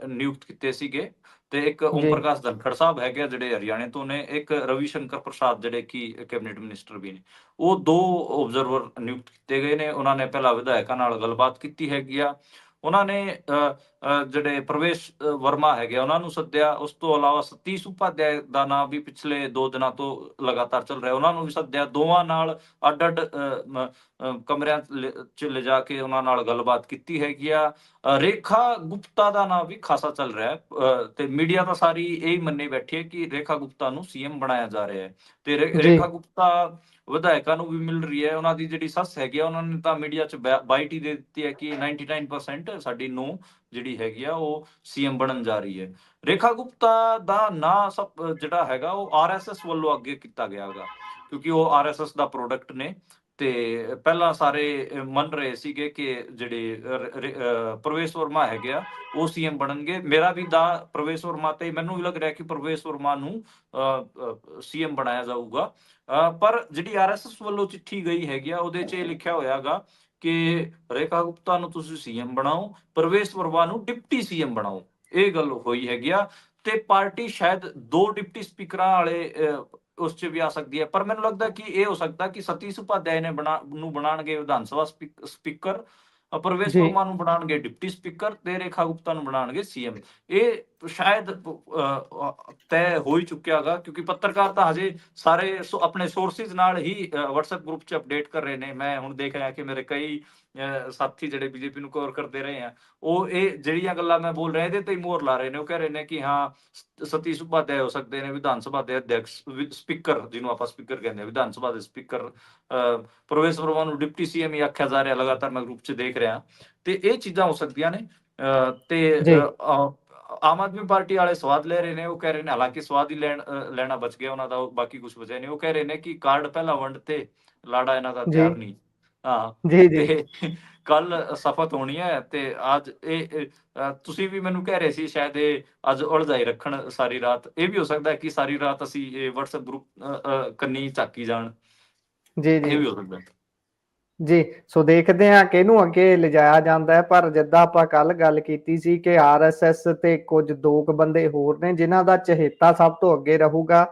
ਨਿਯੁਕਤ ਕੀਤੇ ਸੀਗੇ, ਤੇ ਇੱਕ ਓਮ ਜੀ ਪ੍ਰਕਾਸ਼ ਧਨਖੜ ਸਾਹਿਬ ਹੈਗੇ ਆ ਜਿਹੜੇ ਹਰਿਆਣੇ ਤੋਂ ਨੇ, ਇੱਕ ਰਵੀ ਸ਼ੰਕਰ ਪ੍ਰਸਾਦ ਜਿਹੜੇ ਕਿ ਕੈਬਨਿਟ ਮਿਨਿਸਟਰ ਵੀ ਨੇ। ਉਹ 2 ਆਬਜ਼ਰਵਰ ਨਿਯੁਕਤ ਕੀਤੇ ਗਏ ਨੇ। ਉਹਨਾਂ ਨੇ ਪਹਿਲਾਂ ਵਿਧਾਇਕਾਂ ਨਾਲ ਗੱਲਬਾਤ ਕੀਤੀ ਹੈਗੀ ਆ। ਉਹਨਾਂ ਨੇ ਜਿਹੜੇ ਪ੍ਰਵੇਸ਼ ਵਰਮਾ ਹੈਗੇ ਉਹਨਾਂ ਨੂੰ ਸੱਦਿਆ। ਉਸ ਤੋਂ ਇਲਾਵਾ ਸਤੀਸ਼ ਉਪਾਧਿਆਏ ਦਾ ਨਾਮ ਵੀ ਪਿਛਲੇ 2 ਦਿਨਾਂ ਤੋਂ ਲਗਾਤਾਰ ਚੱਲ ਰਿਹਾ, ਉਹਨਾਂ ਨੂੰ ਵੀ ਸੱਦਿਆ। ਦੋਵਾਂ ਨਾਲ ਅੱਡ-ਅੱਡ ਕਮਰਿਆਂ ਚ ਲਿਜਾ ਕੇ ਉਹਨਾਂ ਨਾਲ ਗੱਲਬਾਤ ਕੀਤੀ ਹੈਗੀ ਆ। ਰੇਖਾ ਗੁਪਤਾ ਦਾ ਨਾਮ ਵੀ ਖਾਸਾ ਚੱਲ ਰਿਹਾ ਹੈ, ਤੇ ਮੀਡੀਆ ਤਾਂ ਸਾਰੀ ਇਹੀ ਮੰਨੀ ਬੈਠੀ ਹੈ ਕਿ ਰੇਖਾ ਗੁਪਤਾ ਨੂੰ CM ਬਣਾਇਆ ਜਾ ਰਿਹਾ ਹੈ। ਤੇ ਜੀ ਰੇਖਾ ਗੁਪਤਾ ਵਿਧਾਇਕਾਂ ਨੂੰ ਵੀ ਮਿਲ ਰਹੀ ਹੈ। ਉਹਨਾਂ ਦੀ ਜਿਹੜੀ ਸੱਸ ਹੈਗੀ ਆ, ਉਹਨਾਂ ਨੇ ਤਾਂ ਮੀਡੀਆ 'ਚ ਬਾਈਟ ਹੀ ਦੇ ਦਿੱਤੀ ਹੈ ਕਿ 99% ਸਾਡੀ ਨੂੰਹ ਜਿਹੜੀ ਹੈਗੀ ਆ ਉਹ CM ਬਣਨ ਜਾ ਰਹੀ ਹੈ। ਰੇਖਾ ਗੁਪਤਾ ਦਾ ਨਾਂ ਸਭ ਜਿਹੜਾ ਹੈਗਾ ਉਹ RSS ਵੱਲੋਂ ਅੱਗੇ ਕੀਤਾ ਗਿਆ ਹੈਗਾ, ਕਿਉਂਕਿ ਉਹ RSS ਦਾ ਪ੍ਰੋਡਕਟ ਨੇ। ਤੇ ਪਹਿਲਾਂ ਸਾਰੇ ਮੰਨ ਰਹੇ ਸੀਗੇ ਕਿ ਜਿਹੜੇ ਪ੍ਰਵੇਸ਼ ਵਰਮਾ ਹੈਗੇ ਆ ਉਹ CM ਬਣਨਗੇ। ਮੇਰਾ ਵੀ ਦਾ ਪ੍ਰਵੇਸ਼ ਵਰਮਾ ਤੇ, ਮੈਨੂੰ ਵੀ ਲੱਗ ਰਿਹਾ ਕਿ ਪ੍ਰਵੇਸ਼ ਵਰਮਾ ਨੂੰ CM ਬਣਾਇਆ ਜਾਊਗਾ। ਪਰ ਜਿਹੜੀ RSS ਵੱਲੋਂ ਚਿੱਠੀ ਗਈ ਹੈਗੀ ਆ, ਉਹਦੇ 'ਚ ਇਹ ਲਿਖਿਆ ਹੋਇਆਗਾ ਕਿ ਰੇਖਾ ਗੁਪਤਾ ਨੂੰ ਤੁਸੀਂ CM ਬਣਾਓ, ਪ੍ਰਵੇਸ਼ ਵਰਮਾ ਨੂੰ ਡਿਪਟੀ CM ਬਣਾਓ। ਇਹ ਗੱਲ ਹੋਈ ਹੈਗੀ ਆ। ਤੇ ਪਾਰਟੀ ਸ਼ਾਇਦ 2 ਡਿਪਟੀ ਸਪੀਕਰਾਂ ਵਾਲੇ ਉਸ 'ਚ ਵੀ ਆ ਸਕਦੀ ਹੈ। ਪਰ ਮੈਨੂੰ ਲੱਗਦਾ ਕਿ ਇਹ ਹੋ ਸਕਦਾ ਕਿ ਸਤੀਸ਼ ਉਪਾਧਿਆਏ ਨੇ ਬਣਾਉਣਗੇ ਵਿਧਾਨ ਸਭਾ ਸਪੀਕਰ, ਪ੍ਰਵੇਸ਼ ਜੀ ਵਰਮਾ ਨੂੰ ਬਣਾਉਣਗੇ ਡਿਪਟੀ ਸਪੀਕਰ, ਤੇ ਰੇਖਾ ਗੁਪਤਾ ਨੂੰ ਬਣਾਉਣਗੇ CM। ਇਹ ਸ਼ਾਇਦ ਤੈਅ ਹੋ ਹੀ ਚੁੱਕਿਆ ਹੈਗਾ, ਕਿਉਂਕਿ ਪੱਤਰਕਾਰ ਤਾਂ ਹਜੇ ਸਾਰੇ ਆਪਣੇ ਸੋਰਸਿਸ ਨਾਲ ਹੀ WhatsApp ਗਰੁੱਪ 'ਚ ਅਪਡੇਟ ਕਰ ਰਹੇ ਨੇ। ਮੈਂ ਹੁਣ ਦੇਖ ਰਿਹਾ ਕਿ ਮੇਰੇ ਕਈ ਸਾਥੀ ਜਿਹੜੇ ਬੀਜੇਪੀ ਨੂੰ ਕਵਰ ਕਰਦੇ ਰਹੇ ਆ, ਉਹ ਇਹ ਜਿਹੜੀਆਂ ਗੱਲਾਂ ਮੈਂ ਬੋਲ ਰਿਹਾ ਇਹਦੇ ਤੇ ਹੀ ਮੋਹਰ ਲਾ ਰਹੇ ਨੇ। ਉਹ ਕਹਿ ਰਹੇ ਨੇ ਕਿ ਹਾਂ ਸਤੀਸ਼ ਉਪਾਧਿਆਏ ਹੋ ਸਕਦੇ ਨੇ ਵਿਧਾਨ ਸਭਾ ਦੇ ਅਧਿਅਕਸ਼, ਸਪੀਕਰ ਜਿਹਨੂੰ ਆਪਾਂ ਸਪੀਕਰ ਕਹਿੰਦੇ ਆ, ਵਿਧਾਨ ਸਭਾ ਦੇ ਸਪੀਕਰ। ਪ੍ਰਵੇਸ਼ ਵਰਮਾ ਨੂੰ ਡਿਪਟੀ CM ਹੀ ਆਖਿਆ ਜਾ ਰਿਹਾ, ਲਗਾਤਾਰ ਮੈਂ ਗਰੁੱਪ 'ਚ ਦੇਖ ਰਿਹਾ। ਤੇ ਇਹ ਚੀਜ਼ਾਂ ਹੋ ਸਕਦੀਆਂ ਨੇ। ਤੇ ਜੀ ਆਮ ਆਦਮੀ ਪਾਰਟੀ ਵਾਲੇ ਸਵਾਦ ਲੈ ਰਹੇ ਨੇ। ਉਹ ਕਹਿ ਰਹੇ ਨੇ, ਹਾਲਾਂਕਿ ਸਵਾਦ ਹੀ ਲੈਣਾ ਬਚ ਗਿਆ ਉਹਨਾਂ ਦਾ, ਬਾਕੀ ਕੁਝ ਬਚਿਆ ਨਹੀਂ। ਉਹ ਕਹਿ ਰਹੇ ਨੇ ਕਿ ਕਾਰਡ ਪਹਿਲਾਂ ਵੰਡ ਤੇ ਲਾੜਾ ਇਹਨਾਂ ਦਾ ਜੀ ਤਿਆਰ ਨਹੀਂ। ਹਾਂ, ਜੀ, ਜੀ। ਤੇ ਕੱਲ ਸ਼ਪਥ ਹੋਣੀ ਹੈ ਤੇ ਅੱਜ ਤੁਸੀਂ ਵੀ ਮੈਨੂੰ ਕਹਿ ਰਹੇ ਸੀ ਸ਼ਾਇਦ ਇਹ ਅੱਜ ਉਲਝਾਈ ਰੱਖਣ ਸਾਰੀ ਰਾਤ। ਇਹ ਵੀ ਹੋ ਸਕਦਾ ਹੈ ਕਿ ਸਾਰੀ ਰਾਤ ਅਸੀਂ ਇਹ WhatsApp ਗਰੁੱਪ ਕੰਨੀ ਝਾਕੀ ਜਾਣ, ਜੀ, ਇਹ ਜੀ। ਵੀ ਹੋ ਸਕਦਾ ਹੈ। ਜੀ, ਸੋ ਦੇਖਦੇ ਹਾਂ ਕਿਹਨੂੰ ਅੱਗੇ ਲਿਜਾਇਆ ਜਾਂਦਾ ਹੈ, ਪਰ ਜਿੱਦਾਂ ਆਪਾਂ ਕੱਲ ਗੱਲ ਕੀਤੀ ਸੀ ਕਿ ਆਰਐਸਐਸ ਤੇ ਕੁਝ 2 ਕੁ ਬੰਦੇ ਹੋਰ ਨੇ ਜਿਨ੍ਹਾਂ ਦਾ ਚਹੇਤਾ ਸਭ ਤੋਂ ਅੱਗੇ ਰਹੂਗਾ,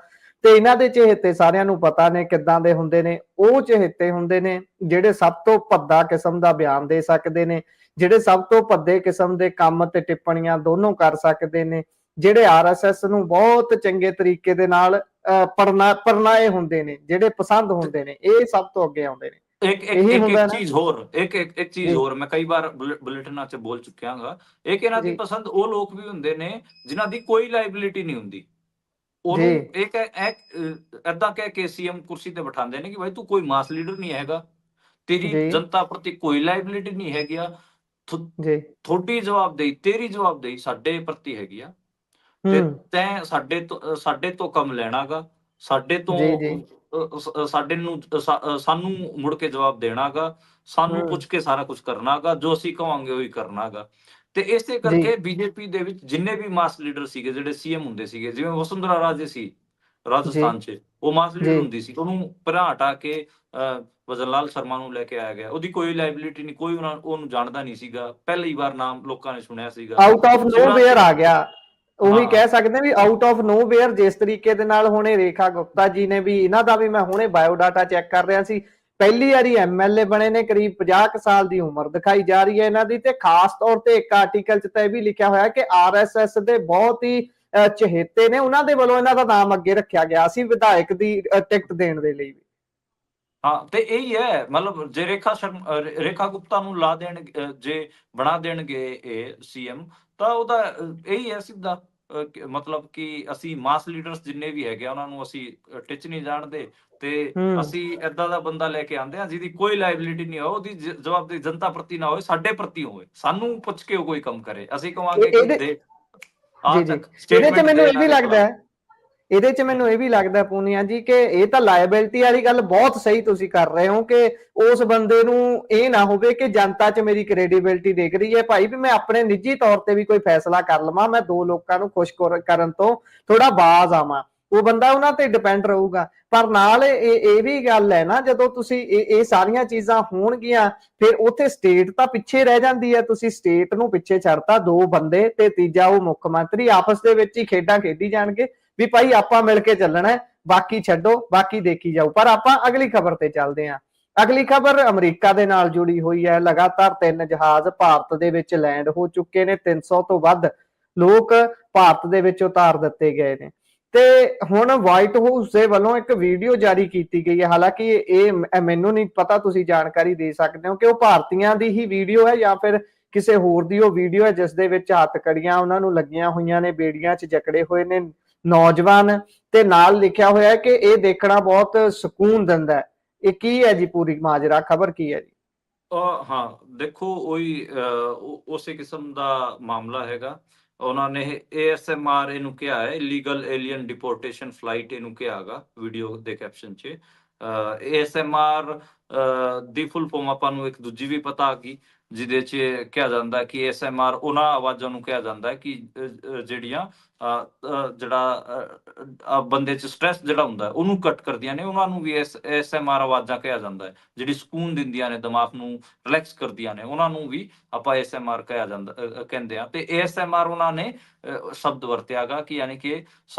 ਤੇ ਇਹਨਾਂ ਦੇ ਚਹੇਤੇ ਸਾਰਿਆਂ ਨੂੰ ਪਤਾ ਨੇ ਕਿੱਦਾਂ ਦੇ ਹੁੰਦੇ ਨੇ। ਉਹ ਚਹੇਤੇ ਹੁੰਦੇ ਨੇ ਜਿਹੜੇ ਸਭ ਤੋਂ ਭੱਦਾ ਕਿਸਮ ਦਾ ਬਿਆਨ ਦੇ ਸਕਦੇ ਨੇ, ਜਿਹੜੇ ਸਭ ਤੋਂ ਭੱਦੇ ਕਿਸਮ ਦੇ ਕੰਮ ਤੇ ਟਿੱਪਣੀਆਂ ਦੋਨੋਂ ਕਰ ਸਕਦੇ ਨੇ, ਜਿਹੜੇ ਆਰਐਸਐਸ ਨੂੰ ਬਹੁਤ ਚੰਗੇ ਤਰੀਕੇ ਦੇ ਨਾਲ ਪਰਨਾਏ ਹੁੰਦੇ ਨੇ, ਜਿਹੜੇ ਪਸੰਦ ਹੁੰਦੇ ਨੇ, ਇਹ ਸਭ ਤੋਂ ਅੱਗੇ ਆਉਂਦੇ ਨੇ। ਇੱਕ ਇੱਕ ਇਹੀ ਇੱਕ ਹੁੰਦਾ ਇੱਕ ਨਾ। ਚੀਜ਼ ਹੋਰ, ਇੱਕ ਚੀਜ਼ ਜੀ, ਹੋਰ, ਮੈਂ ਕਈ ਵਾਰ ਬੁਲੇਟਿਨਾਂ 'ਚ ਬੋਲ ਚੁੱਕਿਆ ਗਾ। ਇੱਕ ਇਹਨਾਂ ਦੀ ਜੀ, ਪਸੰਦ ਉਹ ਲੋਕ ਵੀ ਹੁੰਦੇ ਨੇ ਜਿਨ੍ਹਾਂ ਦੀ ਕੋਈ ਲਾਇਬਿਲਿਟੀ ਨਹੀਂ ਹੁੰਦੀ। ਜੀ, ਉਹਨੂੰ ਇੱਕ ਏਦਾਂ ਕਹਿ ਕੇ ਸੀਐਮ ਕੁਰਸੀ ਤੇ ਬਿਠਾਉਂਦੇ ਨੇ ਕਿ ਭਾਈ ਤੂੰ ਕੋਈ ਮਾਸ ਲੀਡਰ ਨਹੀਂ ਹੈਗਾ, ਤੇਰੀ ਜੀ, ਜਨਤਾ ਪ੍ਰਤੀ ਕੋਈ ਲਾਇਬਿਲਿਟੀ ਨਹੀਂ ਹੈਗੀ ਆ, ਜੀ। ਤੁਹਾਡੀ ਜਵਾਬਦੇਹੀ, ਤੇਰੀ ਜਵਾਬਦੇਹੀ ਸਾਡੇ ਪ੍ਰਤੀ ਹੈਗੀ ਆ, ਤੇ ਹੂੰ। ਤੈਂ ਸਾਡੇ ਤੋਂ ਕੰਮ ਲੈਣਾ ਗਾ, ਸਾਡੇ ਤੋਂ ਜੀ, ਜੀ। ਸਾਡੇ ਨੂੰ ਸਾਨੂੰ ਮੁੜ ਕੇ ਜਵਾਬ ਦੇਣਾ ਗਾ, ਸਾਨੂੰ ਹੂੰ। ਪੁੱਛ ਕੇ ਸਾਰਾ ਕੁਝ ਕਰਨਾ ਗਾ, ਜੋ ਅਸੀਂ ਕਵਾਂਗੇ ਉਹੀ ਕਰਨਾ ਗਾ। ਤੇ ਇਸੇ ਜੀ, ਕਰਕੇ ਬੀਜੇਪੀ ਦੇ ਵਿੱਚ ਜਿੰਨੇ ਵੀ ਮਾਸ ਲੀਡਰ ਸੀਗੇ, ਜਿਹੜੇ ਸੀਐਮ ਹੁੰਦੇ ਸੀਗੇ, ਜਿਵੇਂ ਵਸੁੰਧਰਾ ਰਾਜੇ ਸੀ ਜੀ, ਰਾਜਸਥਾਨ 'ਚ, ਉਹ ਮਾਸ ਲੀਡਰ ਜੀ। ਹੁੰਦੀ ਸੀ। ਉਹਨੂੰ ਭਰਾ ਹਟਾ ਕੇ ਭਜਨ ਲਾਲ ਸ਼ਰਮਾ ਨੂੰ ਲੈ ਕੇ ਆਇਆ ਗਿਆ। ਉਹਦੀ ਕੋਈ ਲਾਇਬਿਲਿਟੀ ਨਹੀਂ, ਕੋਈ ਉਹਨੂੰ ਜਾਣਦਾ ਨਹੀਂ ਸੀਗਾ। ਪਹਿਲੀ ਵਾਰ ਨਾਮ ਲੋਕਾਂ ਨੇ ਸੁਣਿਆ ਸੀਗਾ। Out of Shivraj nowhere Singh, ਆ ਗਿਆ। ਉਹੀ ਹਾਂ, ਕਹਿ ਸਕਦੇ ਵੀ ਆਊਟ ਆਫ ਨੋਵੇਅਰ, ਜਿਸ ਤਰੀਕੇ ਦੇ ਨਾਲ ਹੁਣੇ ਰੇਖਾ ਗੁਪਤਾ ਜੀ ਨੇ ਵੀ, ਇਹਨਾਂ ਦਾ ਵੀ ਮੈਂ ਹੁਣੇ ਬਾਇਓਡਾਟਾ ਚੈੱਕ ਕਰ ਰਿਹਾ ਸੀ, ਪਹਿਲੀ ਵਾਰੀ ਐਮਐਲਏ ਬਣੇ ਨੇ, ਕਰੀਬ 50 ਕੁ ਸਾਲ ਦੀ ਉਮਰ ਦਿਖਾਈ ਜਾ ਰਹੀ ਹੈ ਇਹਨਾਂ ਦੀ। ਤੇ ਖਾਸ ਤੌਰ ਤੇ ਇੱਕ ਆਰਟੀਕਲ 'ਚ ਤਾਂ ਇਹ ਵੀ ਲਿਖਿਆ ਹੋਇਆ ਕਿ ਆਰਐਸਐਸ ਦੇ ਬਹੁਤ ਹੀ ਚਹੇਤੇ ਨੇ, ਉਹਨਾਂ ਦੇ ਵੱਲੋਂ ਇਹਨਾਂ ਦਾ ਨਾਮ ਅੱਗੇ ਰੱਖਿਆ ਗਿਆ ਸੀ ਵਿਧਾਇਕ ਦੀ ਟਿਕਟ ਦੇਣ ਦੇ ਲਈ ਵੀ। ਹਾਂ, ਤੇ ਇਹੀ ਹੈ ਮਤਲਬ ਜੇ ਰੇਖਾ ਗੁਪਤਾ ਨੂੰ ਲਾ ਦੇਣ, ਜੇ ਬਣਾ ਦੇਣਗੇ ਇਹ ਸੀਐਮ, ਤਾਂ ਉਹਦਾ ਇਹੀ ਹੈ ਸਿੱਧਾ ਮਤਲਬ ਕਿ ਅਸੀਂ ਮਾਸ ਲੀਡਰਸ ਜਿੰਨੇ ਵੀ ਹੈਗੇ ਉਹਨਾਂ ਨੂੰ ਅਸੀਂ ਟਿਚ ਨਹੀਂ ਜਾਣਦੇ, ਤੇ ਹੂੰ। ਅਸੀਂ ਏਦਾਂ ਦਾ ਬੰਦਾ ਲੈ ਕੇ ਆਉਂਦੇ ਆ ਜਿਹਦੀ ਕੋਈ ਲਾਇਬਿਲਿਟੀ ਨਹੀਂ ਹੋਵੇ, ਉਹਦੀ ਜਵਾਬਦੇਹੀ ਜਨਤਾ ਪ੍ਰਤੀ ਨਾ ਹੋਵੇ, ਸਾਡੇ ਪ੍ਰਤੀ ਹੋਵੇ, ਸਾਨੂੰ ਪੁੱਛ ਕੇ ਉਹ ਕੋਈ ਕੰਮ ਕਰੇ। ਅਸੀਂ ਕਵਾਂਗੇ ਕਿ ਇਹਦੇ ਦੇ ਆ ਜੀ, ਜੀ। ਤੱਕ ਇਹਦੇ 'ਚ ਸਟੇਟਮੈਂਟ ਦੇ ਮੈਨੂੰ ਇਹ ਇਹਨਾਂ ਵੀ ਦੇ ਲੱਗਦਾ ਖਿਲਾਫ। ਹੈ, ਇਹਦੇ 'ਚ ਮੈਨੂੰ ਇਹ ਵੀ ਲੱਗਦਾ ਪੂਨੀਆ ਜੀ ਕਿ ਇਹ ਤਾਂ ਲਾਇਬਿਲਿਟੀ ਵਾਲੀ ਗੱਲ ਬਹੁਤ ਸਹੀ ਤੁਸੀਂ ਕਰ ਰਹੇ ਹੋ ਕਿ ਉਸ ਬੰਦੇ ਨੂੰ ਇਹ ਨਾ ਹੋਵੇ ਕਿ ਜਨਤਾ 'ਚ ਮੇਰੀ ਕ੍ਰੈਡੀਬਿਲਿਟੀ ਦਿਖ ਰਹੀ ਹੈ ਭਾਈ, ਵੀ ਮੈਂ ਆਪਣੇ ਨਿੱਜੀ ਤੌਰ ਤੇ ਵੀ ਕੋਈ ਫੈਸਲਾ ਕਰ ਲਵਾਂ, ਮੈਂ 2 ਲੋਕਾਂ ਨੂੰ ਖੁਸ਼ ਕਰਨ ਤੋਂ ਥੋੜਾ ਬਾਜ਼ ਆਵਾਂ, ਉਹ ਬੰਦਾ ਉਹਨਾਂ ਤੇ ਡਿਪੈਂਡ ਰਹੂਗਾ। ਪਰ ਨਾਲ ਇਹ ਵੀ ਗੱਲ ਹੈ ਨਾ, ਜਦੋਂ ਤੁਸੀਂ ਇਹ ਸਾਰੀਆਂ ਚੀਜ਼ਾਂ ਹੋਣਗੀਆਂ, ਫਿਰ ਉੱਥੇ ਸਟੇਟ ਤਾਂ ਪਿੱਛੇ ਰਹਿ ਜਾਂਦੀ ਹੈ। ਤੁਸੀਂ ਸਟੇਟ ਨੂੰ ਪਿੱਛੇ ਛੱਡਤਾ, 2 ਬੰਦੇ ਤੇ ਤੀਜਾ ਉਹ ਮੁੱਖ ਮੰਤਰੀ ਆਪਸ ਦੇ ਵਿੱਚ ਹੀ ਖੇਡਾਂ ਖੇਡੀ ਜਾਣਗੇ ਵੀ ਭਾਈ ਆਪਾਂ ਮਿਲ ਕੇ ਚੱਲਣਾ, ਬਾਕੀ ਛੱਡੋ, ਬਾਕੀ ਦੇਖੀ ਜਾਓ। ਪਰ ਆਪਾਂ ਅਗਲੀ ਖਬਰ ਤੇ ਚੱਲਦੇ ਹਾਂ। ਅਗਲੀ ਖਬਰ ਅਮਰੀਕਾ ਦੇ ਨਾਲ ਜੁੜੀ ਹੋਈ ਹੈ। ਲਗਾਤਾਰ 3 ਜਹਾਜ਼ ਭਾਰਤ ਦੇ ਵਿੱਚ ਲੈਂਡ ਹੋ ਚੁੱਕੇ ਨੇ, 300 ਤੋਂ ਵੱਧ ਲੋਕ ਭਾਰਤ ਦੇ ਵਿੱਚ ਉਤਾਰ ਦਿੱਤੇ ਗਏ ਨੇ। ਤੇ ਹੁਣ ਵਾਈਟ ਹਾਊਸ ਦੇ ਵੱਲੋਂ ਇੱਕ ਵੀਡੀਓ ਜਾਰੀ ਕੀਤੀ ਗਈ ਹੈ, ਹਾਲਾਂਕਿ ਇਹ ਮੈਨੂੰ ਨਹੀਂ ਪਤਾ, ਤੁਸੀਂ ਜਾਣਕਾਰੀ ਦੇ ਸਕਦੇ ਹੋ ਕਿ ਉਹ ਭਾਰਤੀਆਂ ਦੀ ਹੀ ਵੀਡੀਓ ਹੈ ਜਾਂ ਫਿਰ ਕਿਸੇ ਹੋਰ ਦੀ ਉਹ ਵੀਡੀਓ ਹੈ ਜਿਸ ਦੇ ਵਿੱਚ ਹੱਥਕੜੀਆਂ ਉਹਨਾਂ ਨੂੰ ਲੱਗੀਆਂ ਹੋਈਆਂ ਨੇ, ਬੇੜੀਆਂ 'ਚ ਜਕੜੇ ਹੋਏ ਨੇ ਨੌਜਵਾਨ, ਤੇ ਨਾਲ ਲਿਖਿਆ ਹੋਇਆ ਕਿ ਇਹ ਦੇਖਣਾ ਬਹੁਤ ਸਕੂਨ ਦਿੰਦਾ ਹੈ। ਇਹ ਕੀ ਹੈ ਜੀ ਪੂਰੀ ਮਾਜਰਾ, ਖਬਰ ਕੀ ਹੈ ਜੀ? ਹਾਂ, ਦੇਖੋ ਉਹੀ ਉਸੇ ਕਿਸਮ ਦਾ ਮਾਮਲਾ ਹੈਗਾ। ਉਹਨਾਂ ਨੇ ਏਐਸਐਮਆਰ ਇਹਨੂੰ ਕਿਹਾ ਹੈ, ਇਲੀਗਲ ਏਲੀਅਨ ਡਿਪੋਰਟੇਸ਼ਨ ਫਲਾਈਟ ਇਹਨੂੰ ਕਿਹਾ ਹੈਗਾ ਵੀਡੀਓ ਦੇ ਕੈਪਸ਼ਨ 'ਚ। ਏਐਸਐਮਆਰ ਦੀ ਫੁੱਲ ਫਾਰਮ ਆਪਾਂ ਨੂੰ ਇੱਕ ਦੂਜੀ ਵੀ ਪਤਾ ਆ ਗਈ, ਜਿਹਦੇ 'ਚ ਕਿਹਾ ਜਾਂਦਾ ਕਿ ਏਐਸਐਮਆਰ ਉਹਨਾਂ ਆਵਾਜ਼ਾਂ ਨੂੰ ਕਿਹਾ ਜਾਂਦਾ ਕਿ ਜਿਹੜੀਆਂ ਜਿਹੜਾ ਬੰਦੇ 'ਚ ਸਟ੍ਰੈਸ ਜਿਹੜਾ ਹੁੰਦਾ ਉਹਨੂੰ ਕੱਟ ਕਰਦੀਆਂ ਨੇ, ਉਹਨਾਂ ਨੂੰ ਵੀ ਏਐਸਐਮਆਰ ਆਵਾਜ਼ਾਂ ਕਿਹਾ ਜਾਂਦਾ ਹੈ। ਜਿਹੜੀ ਸਕੂਨ ਦਿੰਦੀਆਂ ਨੇ, ਦਿਮਾਗ ਨੂੰ ਰਿਲੈਕਸ ਕਰਦੀਆਂ ਨੇ, ਉਹਨਾਂ ਨੂੰ ਵੀ ਆਪਾਂ ਏਐਸਐਮਆਰ ਕਿਹਾ ਜਾਂਦਾ, ਕਹਿੰਦੇ ਆ। ਤੇ ਏਐਸਐਮਆਰ ਉਹਨਾਂ ਨੇ ਸ਼ਬਦ ਵਰਤਿਆਗਾ ਕਿ ਯਾਨੀ ਕਿ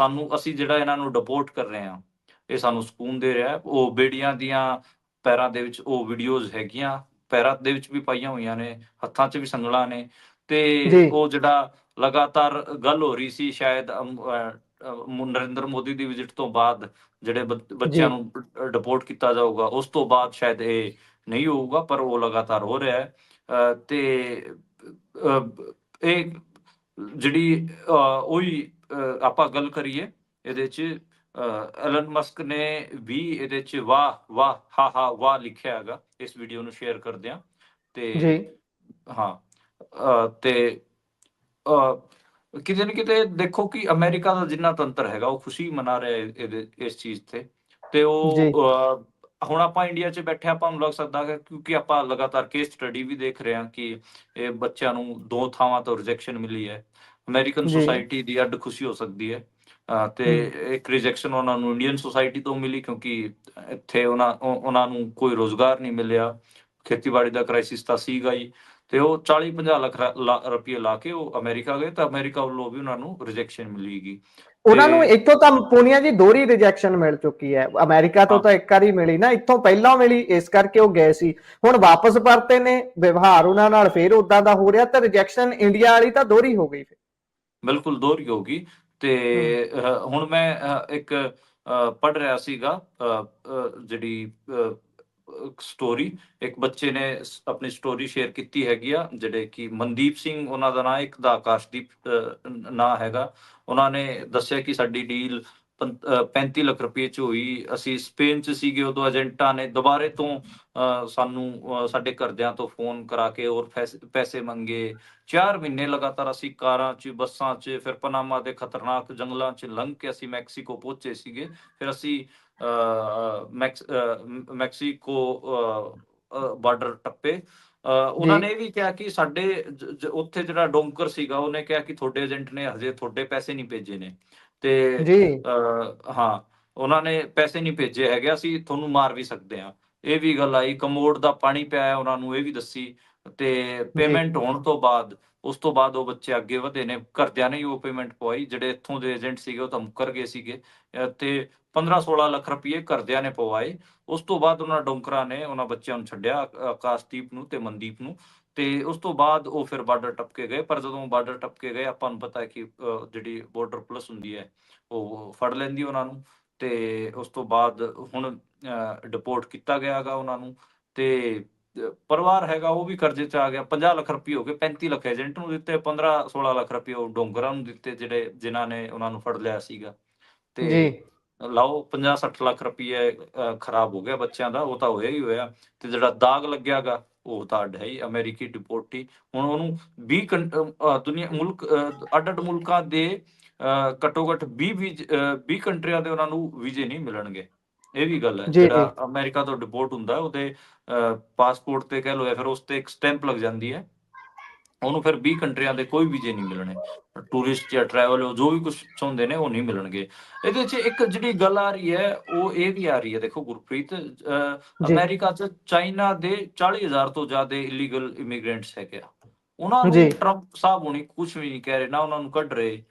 ਅਸੀਂ ਜਿਹੜਾ ਇਹਨਾਂ ਨੂੰ ਡਿਪੋਰਟ ਕਰ ਰਹੇ ਹਾਂ, ਇਹ ਸਾਨੂੰ ਸਕੂਨ ਦੇ ਰਿਹਾ। ਉਹ ਬੇੜੀਆਂ ਦੀਆਂ ਪੈਰਾਂ ਦੇ ਵਿੱਚ ਉਹ ਵੀਡੀਓਜ਼ ਹੈਗੀਆਂ, ਪੈਰਾਂ ਦੇ ਵਿੱਚ ਵੀ ਪਾਈਆਂ ਹੋਈਆਂ ਨੇ, ਹੱਥਾਂ 'ਚ ਵੀ ਸੰਗਲਾਂ ਨੇ। ਤੇ ਜੀ, ਉਹ ਜਿਹੜਾ ਲਗਾਤਾਰ ਗੱਲ ਹੋ ਰਹੀ ਸੀ, ਸ਼ਾਇਦ ਨਰਿੰਦਰ ਮੋਦੀ ਦੀ ਵਿਜ਼ਿਟ ਤੋਂ ਬਾਅਦ ਜਿਹੜੇ ਜੀ, ਬੱਚਿਆਂ ਨੂੰ ਡਿਪੋਰਟ ਕੀਤਾ ਜਾਊਗਾ, ਉਸ ਤੋਂ ਬਾਅਦ ਸ਼ਾਇਦ ਇਹ ਨਹੀਂ ਹੋਊਗਾ, ਪਰ ਉਹ ਲਗਾਤਾਰ ਹੋ ਰਿਹਾ ਹੈ। ਤੇ ਇਹ ਜਿਹੜੀ ਉਹੀ ਆਪਾਂ ਗੱਲ ਕਰੀਏ ਇਹਦੇ 'ਚ, ਐਲਨ ਮਸਕ ਨੇ ਵੀ ਇਹਦੇ 'ਚ ਵਾਹ ਵਾਹ ਹਾ ਹਾ ਵਾਹ ਲਿਖਿਆ ਹੈਗਾ ਇਸ ਵੀਡੀਓ ਨੂੰ ਸ਼ੇਅਰ ਕਰਦਿਆਂ। ਜੀ, ਤੇ ਹਾਂ, ਤੇ ਕਿਤੇ ਨਾ ਕਿਤੇ ਦੇਖੋ ਕਿ ਅਮਰੀਕਾ ਦਾ ਜਿੰਨਾ ਤੰਤਰ ਹੈਗਾ ਉਹ ਖੁਸ਼ੀ ਮਨਾ ਰਿਹਾ ਇਸ ਚੀਜ਼ ਤੇ। ਤੇ ਜੀ, ਉਹ ਹੁਣ ਆਪਾਂ ਇੰਡੀਆ 'ਚ ਬੈਠੇ ਆਪਾਂ ਨੂੰ ਲੱਗ ਸਕਦਾ ਹੈ, ਕਿਉਂਕਿ ਆਪਾਂ ਲਗਾਤਾਰ ਕੇਸ ਸਟੱਡੀ ਵੀ ਦੇਖ ਰਹੇ ਹਾਂ ਕਿ ਇਹ ਬੱਚਿਆਂ ਨੂੰ 2 ਥਾਵਾਂ ਤੋਂ ਰਿਜੈਕਸ਼ਨ ਮਿਲੀ ਹੈ। ਅਮਰੀਕਨ ਜੀ। ਸੁਸਾਇਟੀ ਦੀ ਅੱਡ ਖੁਸ਼ੀ ਹੋ ਸਕਦੀ ਹੈ, ਤੇ ਹੂੰ। ਇੱਕ ਰਿਜੈਕਸ਼ਨ ਉਹਨਾਂ ਨੂੰ ਇੰਡੀਅਨ ਸੁਸਾਇਟੀ ਤੋਂ ਮਿਲੀ, ਕਿਉਂਕਿ ਇੱਥੇ ਉਹਨਾਂ ਨੂੰ ਕੋਈ ਰੁਜ਼ਗਾਰ ਨਹੀਂ ਮਿਲਿਆ। ਖੇਤੀਬਾੜੀ ਦਾ ਕ੍ਰਾਈਸਿਸ ਤਾਂ ਸੀਗਾ ਹੀ, ਤੇ ਉਹ 40-50 ਲੱਖ ਰੁਪਏ ਲਾ ਕੇ ਉਹ ਅਮਰੀਕਾ ਗਏ, ਤਾਂ ਅਮਰੀਕਾ ਵੱਲੋਂ ਵੀ ਉਹਨਾਂ ਨੂੰ ਰਿਜੈਕਸ਼ਨ ਮਿਲੀਗੀ। ਉਹਨਾਂ ਨੂੰ ਤੇ ਇੱਥੋਂ ਤਾਂ ਪੂਨੀਆ ਜੀ ਦੋਹਰੀ ਰਿਜੈਕਸ਼ਨ ਮਿਲ ਚੁੱਕੀ ਹੈ। ਅਮਰੀਕਾ ਤੋਂ ਹਾਂ, ਤਾਂ ਇੱਕ ਵਾਰੀ ਮਿਲੀ ਨਾ, ਇੱਥੋਂ ਪਹਿਲਾਂ ਮਿਲੀ, ਇਸ ਕਰਕੇ ਉਹ ਗਏ ਸੀ। ਹੁਣ ਵਾਪਸ ਪਰਤੇ ਨੇ, ਵਿਵਹਾਰ ਉਹਨਾਂ ਨਾਲ ਫੇਰ ਉਦਾਂ ਦਾ ਹੋ ਰਿਹਾ, ਤਾਂ ਰਿਜੈਕਸ਼ਨ ਇੰਡੀਆ ਵਾਲੀ ਤਾਂ ਦੋਹਰੀ ਹੋ ਗਈ ਫਿਰ। ਬਿਲਕੁਲ ਦੋਹਰੀ ਹੋਗੀ। ਤੇ ਹੁਣ ਮੈਂ ਇੱਕ ਪੜ੍ਹ ਰਿਹਾ ਸੀਗਾ ਜਿਹੜੀ ਸਟੋਰੀ, ਇੱਕ ਬੱਚੇ ਨੇ ਆਪਣੀ ਸਟੋਰੀ ਸ਼ੇਅਰ ਕੀਤੀ ਹੈਗੀ ਆ, ਜਿਹੜੇ ਕਿ ਮਨਦੀਪ ਸਿੰਘ ਉਹਨਾਂ ਦਾ ਨਾਂ, ਇੱਕ ਦਾ ਆਕਾਸ਼ਦੀਪ ਨਾਂ ਹੈਗਾ। ਉਹਨਾਂ ਨੇ ਦੱਸਿਆ ਕਿ ਸਾਡੀ ਡੀਲ 35 ਲੱਖ ਰੁਪਏ 'ਚ ਹੋਈ। ਅਸੀਂ ਸਪੇਨ 'ਚ ਸੀਗੇ ਉਦੋਂ, ਏਜੰਟਾਂ ਨੇ ਦੁਬਾਰੇ ਤੋਂ ਸਾਨੂੰ ਸਾਡੇ ਘਰਦਿਆਂ ਤੋਂ ਫੋਨ ਕਰਾ ਕੇ ਹੋਰ ਪੈਸੇ ਮੰਗੇ। 4 ਮਹੀਨੇ ਲਗਾਤਾਰ ਅਸੀਂ ਕਾਰਾਂ 'ਚ, ਬੱਸਾਂ 'ਚ, ਫਿਰ ਪਨਾਮਾ ਦੇ ਖਤਰਨਾਕ ਜੰਗਲਾਂ 'ਚ ਲੰਘ ਕੇ ਅਸੀਂ ਮੈਕਸੀਕੋ ਪਹੁੰਚੇ ਸੀਗੇ। ਫਿਰ ਅਸੀਂ ਮੈਕਸੀਕੋ ਬਾਰਡਰ ਟੱਪੇ। ਜੀ। ਉਹਨਾਂ ਨੇ ਇਹ ਵੀ ਕਿਹਾ ਕਿ ਸਾਡੇ ਉੱਥੇ ਜਿਹੜਾ ਡੋਂਕਰ ਸੀਗਾ, ਉਹਨੇ ਕਿਹਾ ਕਿ ਤੁਹਾਡੇ ਏਜੰਟ ਨੇ ਹਜੇ ਤੁਹਾਡੇ ਪੈਸੇ ਨਹੀਂ ਭੇਜੇ ਨੇ, ਤੇ ਜੀ। ਹਾਂ, ਉਹਨਾਂ ਨੇ ਪੈਸੇ ਨਹੀਂ ਭੇਜੇ ਹੈਗੇ, ਅਸੀਂ ਤੁਹਾਨੂੰ ਮਾਰ ਵੀ ਸਕਦੇ ਹਾਂ। ਇਹ ਵੀ ਗੱਲ ਆਈ। ਕਮੋਡ ਦਾ ਪਾਣੀ ਪਿਆਇਆ ਉਹਨਾਂ ਨੂੰ, ਇਹ ਵੀ ਦੱਸੀ। ਤੇ ਜੀ। ਪੇਮੈਂਟ ਹੋਣ ਤੋਂ ਬਾਅਦ, ਉਸ ਤੋਂ ਬਾਅਦ ਉਹ ਬੱਚੇ ਅੱਗੇ ਵਧੇ ਨੇ। ਘਰਦਿਆਂ ਨੇ ਹੀ ਉਹ ਪੇਮੈਂਟ ਪਵਾਈ, ਜਿਹੜੇ ਇੱਥੋਂ ਦੇ ਏਜੰਟ ਸੀਗੇ ਉਹ ਤਾਂ ਮੁੱਕਰ ਗਏ ਸੀਗੇ। ਤੇ 15-16 ਲੱਖ ਰੁਪਏ ਘਰਦਿਆਂ ਨੇ ਪਵਾਏ। ਉਸ ਤੋਂ ਬਾਅਦ ਉਹਨਾਂ ਡੋਂਕਰਾਂ ਨੇ ਉਹਨਾਂ ਬੱਚਿਆਂ ਨੂੰ ਛੱਡਿਆ, ਆਕਾਸ਼ਦੀਪ ਨੂੰ ਤੇ ਮਨਦੀਪ ਨੂੰ। ਤੇ ਉਸ ਤੋਂ ਬਾਅਦ ਉਹ ਫਿਰ ਬਾਰਡਰ ਟੱਪ ਕੇ ਗਏ। ਪਰ ਜਦੋਂ ਬਾਰਡਰ ਟੱਪ ਕੇ ਗਏ, ਆਪਾਂ ਨੂੰ ਪਤਾ ਹੈ ਕਿ ਜਿਹੜੀ ਬਾਰਡਰ ਪੁਲਿਸ ਹੁੰਦੀ ਹੈ ਉਹ ਫੜ ਲੈਂਦੀ ਉਹਨਾਂ ਨੂੰ, ਤੇ ਉਸ ਤੋਂ ਬਾਅਦ ਹੁਣ ਡਿਪੋਰਟ ਕੀਤਾ ਗਿਆ ਹੈਗਾ ਉਹਨਾਂ ਨੂੰ। ਤੇ ਪਰਿਵਾਰ ਹੈਗਾ ਉਹ ਵੀ ਕਰਜ਼ੇ 'ਚ ਆ ਗਿਆ। 50 ਲੱਖ ਰੁਪਏ ਹੋ ਗਏ, 35 ਲੱਖ ਏਜੰਟ ਨੂੰ ਦਿੱਤੇ, 15-16 ਲੱਖ ਰੁਪਏ ਉਹ ਡੋਂਗਰਾਂ ਨੂੰ ਦਿੱਤੇ, ਜਿਨ੍ਹਾਂ ਨੇ ਉਹਨਾਂ ਨੂੰ ਫੜ ਲਿਆ ਸੀਗਾ। ਤੇ ਜੀ। ਲਾਓ 50-60 ਲੱਖ ਰੁਪਏ ਖਰਾਬ ਹੋ ਗਿਆ ਬੱਚਿਆਂ ਦਾ, ਉਹ ਤਾਂ ਹੋਇਆ ਹੀ ਹੋਇਆ। ਤੇ ਜਿਹੜਾ ਦਾਗ ਲੱਗਿਆਗਾ ਉਹ ਤਾਂ ਅੱਡ ਹੈ ਹੀ, ਅਮਰੀਕੀ ਡਿਪੋਰਟੀ। ਹੁਣ ਉਹਨੂੰ 20 ਦੁਨੀਆ ਮੁਲਕ, ਅੱਡ-ਅੱਡ ਮੁਲਕਾਂ ਦੇ ਘੱਟੋ ਘੱਟ 20 ਕੰਟਰੀਆਂ ਦੇ ਉਹਨਾਂ ਨੂੰ ਵੀਜ਼ੇ ਨਹੀਂ ਮਿਲਣਗੇ। ਇਹ ਵੀ ਗੱਲ ਹੈ। ਜੀ। ਜੀ। ਜਿਹੜਾ ਅਮਰੀਕਾ ਤੋਂ ਡਿਪੋਰਟ ਹੁੰਦਾ, ਉਹਦੇ ਪਾਸਪੋਰਟ ਤੇ ਕਹਿ ਲਓ, ਜਾਂ ਫਿਰ ਉਸ ਤੇ ਇੱਕ ਸਟੈਂਪ ਲੱਗ ਜਾਂਦੀ ਹੈ, ਉਹਨੂੰ ਫਿਰ 20 ਕੰਟਰੀਆਂ ਦੇ ਕੋਈ ਵੀਜ਼ੇ ਨਹੀਂ ਮਿਲਣੇ। ਟੂਰਿਸਟ ਜਾਂ ਟਰੈਵਲ ਜੋ ਵੀ ਕੁਛ ਚਾਹੁੰਦੇ ਨੇ ਉਹ ਨਹੀਂ ਮਿਲਣਗੇ। ਇਹਦੇ 'ਚ ਇੱਕ ਜਿਹੜੀ ਗੱਲ ਆ ਰਹੀ ਹੈ, ਉਹ ਇਹ ਵੀ ਆ ਰਹੀ ਹੈ, ਦੇਖੋ ਗੁਰਪ੍ਰੀਤ, ਜੀ। ਅਮਰੀਕਾ 'ਚ ਚਾਈਨਾ ਦੇ 40,000 ਤੋਂ ਜ਼ਿਆਦਾ ਇਲੀਗਲ ਇਮੀਗ੍ਰੈਂਟਸ ਹੈਗੇ ਆ। ਉਹਨਾਂ ਜੀ। ਨੂੰ ਟਰੰਪ ਸਾਹਿਬ ਹੋਣੀ ਕੁਛ ਵੀ ਨਹੀਂ ਕਹਿ ਰਹੇ, ਨਾ ਉਹਨਾਂ ਨੂੰ ਕੱਢ ਰਹੇ।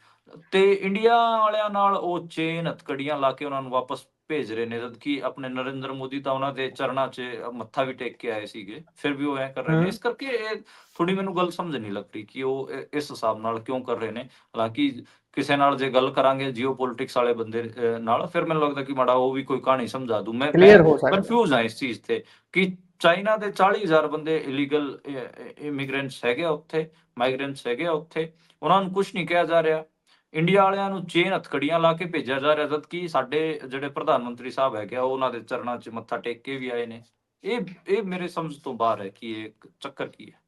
ਤੇ ਇੰਡੀਆ ਵਾਲਿਆਂ ਨਾਲ ਉਹ ਚੇਨ ਹਥਕੜੀਆਂ ਲਾ ਕੇ ਉਹਨਾਂ ਨੂੰ ਵਾਪਸ ਭੇਜ ਰਹੇ ਨੇ, ਜਦਕਿ ਆਪਣੇ ਨਰਿੰਦਰ ਮੋਦੀ ਤਾਂ ਉਹਨਾਂ ਦੇ ਚਰਨਾਂ 'ਚ ਮੱਥਾ ਵੀ ਟੇਕ ਕੇ ਆਏ ਸੀਗੇ, ਫਿਰ ਵੀ ਉਹ ਐਂ ਕਰ ਰਹੇ ਨੇ। ਹੂੰ। ਇਸ ਕਰਕੇ ਇਹ ਥੋੜੀ ਮੈਨੂੰ ਗੱਲ ਸਮਝ ਨਹੀਂ ਲੱਗ ਰਹੀ ਕਿ ਉਹ ਇਸ ਹਿਸਾਬ ਨਾਲ ਕਿਉਂ ਕਰ ਰਹੇ ਨੇ। ਹਾਲਾਂਕਿ ਕਿਸੇ ਨਾਲ ਜੇ ਗੱਲ ਕਰਾਂਗੇ ਜੀਓਪੋਲਿਟਿਕਸ ਵਾਲੇ ਬੰਦੇ ਨਾਲ, ਫਿਰ ਮੈਨੂੰ ਲੱਗਦਾ ਕਿ ਮਾੜਾ ਉਹ ਵੀ ਕੋਈ ਕਹਾਣੀ ਸਮਝਾ ਦੂ। ਮੈਂ ਕਲੀਅਰ ਹੋ ਸਕਦਾ। ਕਨਫਿਊਜ਼ ਹਾਂ ਇਸ ਚੀਜ਼ ਤੇ ਕਿ ਚਾਈਨਾ ਦੇ 40,000 ਬੰਦੇ ਇਲੀਗਲ ਇਮੀਗ੍ਰੈਂਟਸ ਹੈਗੇ ਆ ਉੱਥੇ, ਮਾਈਗ੍ਰੈਂਟਸ ਹੈਗੇ ਆ ਉੱਥੇ, ਉਹਨਾਂ ਨੂੰ ਕੁਝ ਨਹੀਂ ਕਿਹਾ ਜਾ ਰਿਹਾ। ਇੰਡੀਆ ਵਾਲਿਆਂ ਨੂੰ ਚੇਨ ਹਥਕੜੀਆਂ ਲਾ ਕੇ ਭੇਜਿਆ ਜਾ ਰਿਹਾ, ਜਦਕਿ ਸਾਡੇ ਜਿਹੜੇ ਪ੍ਰਧਾਨ ਮੰਤਰੀ ਸਾਹਿਬ ਹੈਗੇ ਆ, ਉਹ ਉਹਨਾਂ ਦੇ ਚਰਨਾਂ 'ਚ ਮੱਥਾ ਟੇਕ ਕੇ ਵੀ ਆਏ ਨੇ। ਇਹ ਮੇਰੇ ਸਮਝ ਤੋਂ ਬਾਹਰ ਹੈ ਕਿ ਇਹ ਚੱਕਰ ਕੀ ਹੈ।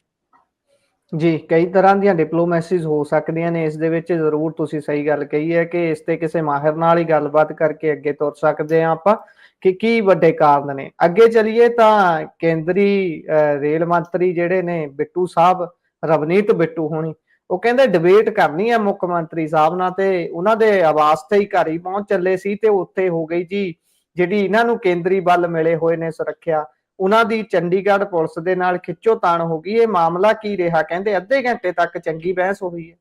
ਜੀ, ਕਈ ਤਰ੍ਹਾਂ ਦੀਆਂ ਡਿਪਲੋਮੈਸੀਜ਼ ਹੋ ਸਕਦੀਆਂ ਨੇ ਇਸ ਦੇ ਵਿੱਚ। ਜ਼ਰੂਰ ਤੁਸੀਂ ਸਹੀ ਗੱਲ ਕਹੀ ਹੈ ਕਿ ਇਸ ਤੇ ਕਿਸੇ ਮਾਹਿਰ ਨਾਲ ਹੀ ਗੱਲਬਾਤ ਕਰਕੇ ਅੱਗੇ ਤੁਰ ਸਕਦੇ ਹਾਂ ਆਪਾਂ ਕਿ ਕੀ ਵੱਡੇ ਕਾਰਨ ਨੇ। ਅੱਗੇ ਚਲੀਏ ਤਾਂ ਕੇਂਦਰੀ ਰੇਲ ਮੰਤਰੀ ਜਿਹੜੇ ਨੇ ਬਿੱਟੂ ਸਾਹਿਬ, ਰਵਨੀਤ ਬਿੱਟੂ ਹੋਣੀ, ਉਹ ਕਹਿੰਦੇ ਡਿਬੇਟ ਕਰਨੀ ਹੈ ਮੁੱਖ ਮੰਤਰੀ ਸਾਹਿਬ ਨਾਲ, ਤੇ ਉਹਨਾਂ ਦੇ ਆਵਾਸ ਤੇ ਹੀ ਘਰ ਹੀ ਪਹੁੰਚ ਚੱਲੇ ਸੀ, ਤੇ ਉੱਥੇ ਹੋ ਗਈ ਜੀ ਜਿਹੜੀ ਇਹਨਾਂ ਨੂੰ ਕੇਂਦਰੀ ਬਲ ਮਿਲੇ ਹੋਏ ਨੇ ਸੁਰੱਖਿਆ, ਉਹਨਾਂ ਦੀ ਚੰਡੀਗੜ੍ਹ ਪੁਲਿਸ ਦੇ ਨਾਲ ਖਿੱਚੋਤਾਣ ਹੋ ਗਈ। ਇਹ ਮਾਮਲਾ ਕੀ ਰਿਹਾ? ਕਹਿੰਦੇ ਅੱਧੇ ਘੰਟੇ ਤੱਕ ਚੰਗੀ ਬਹਿਸ ਹੋਈ ਹੈ।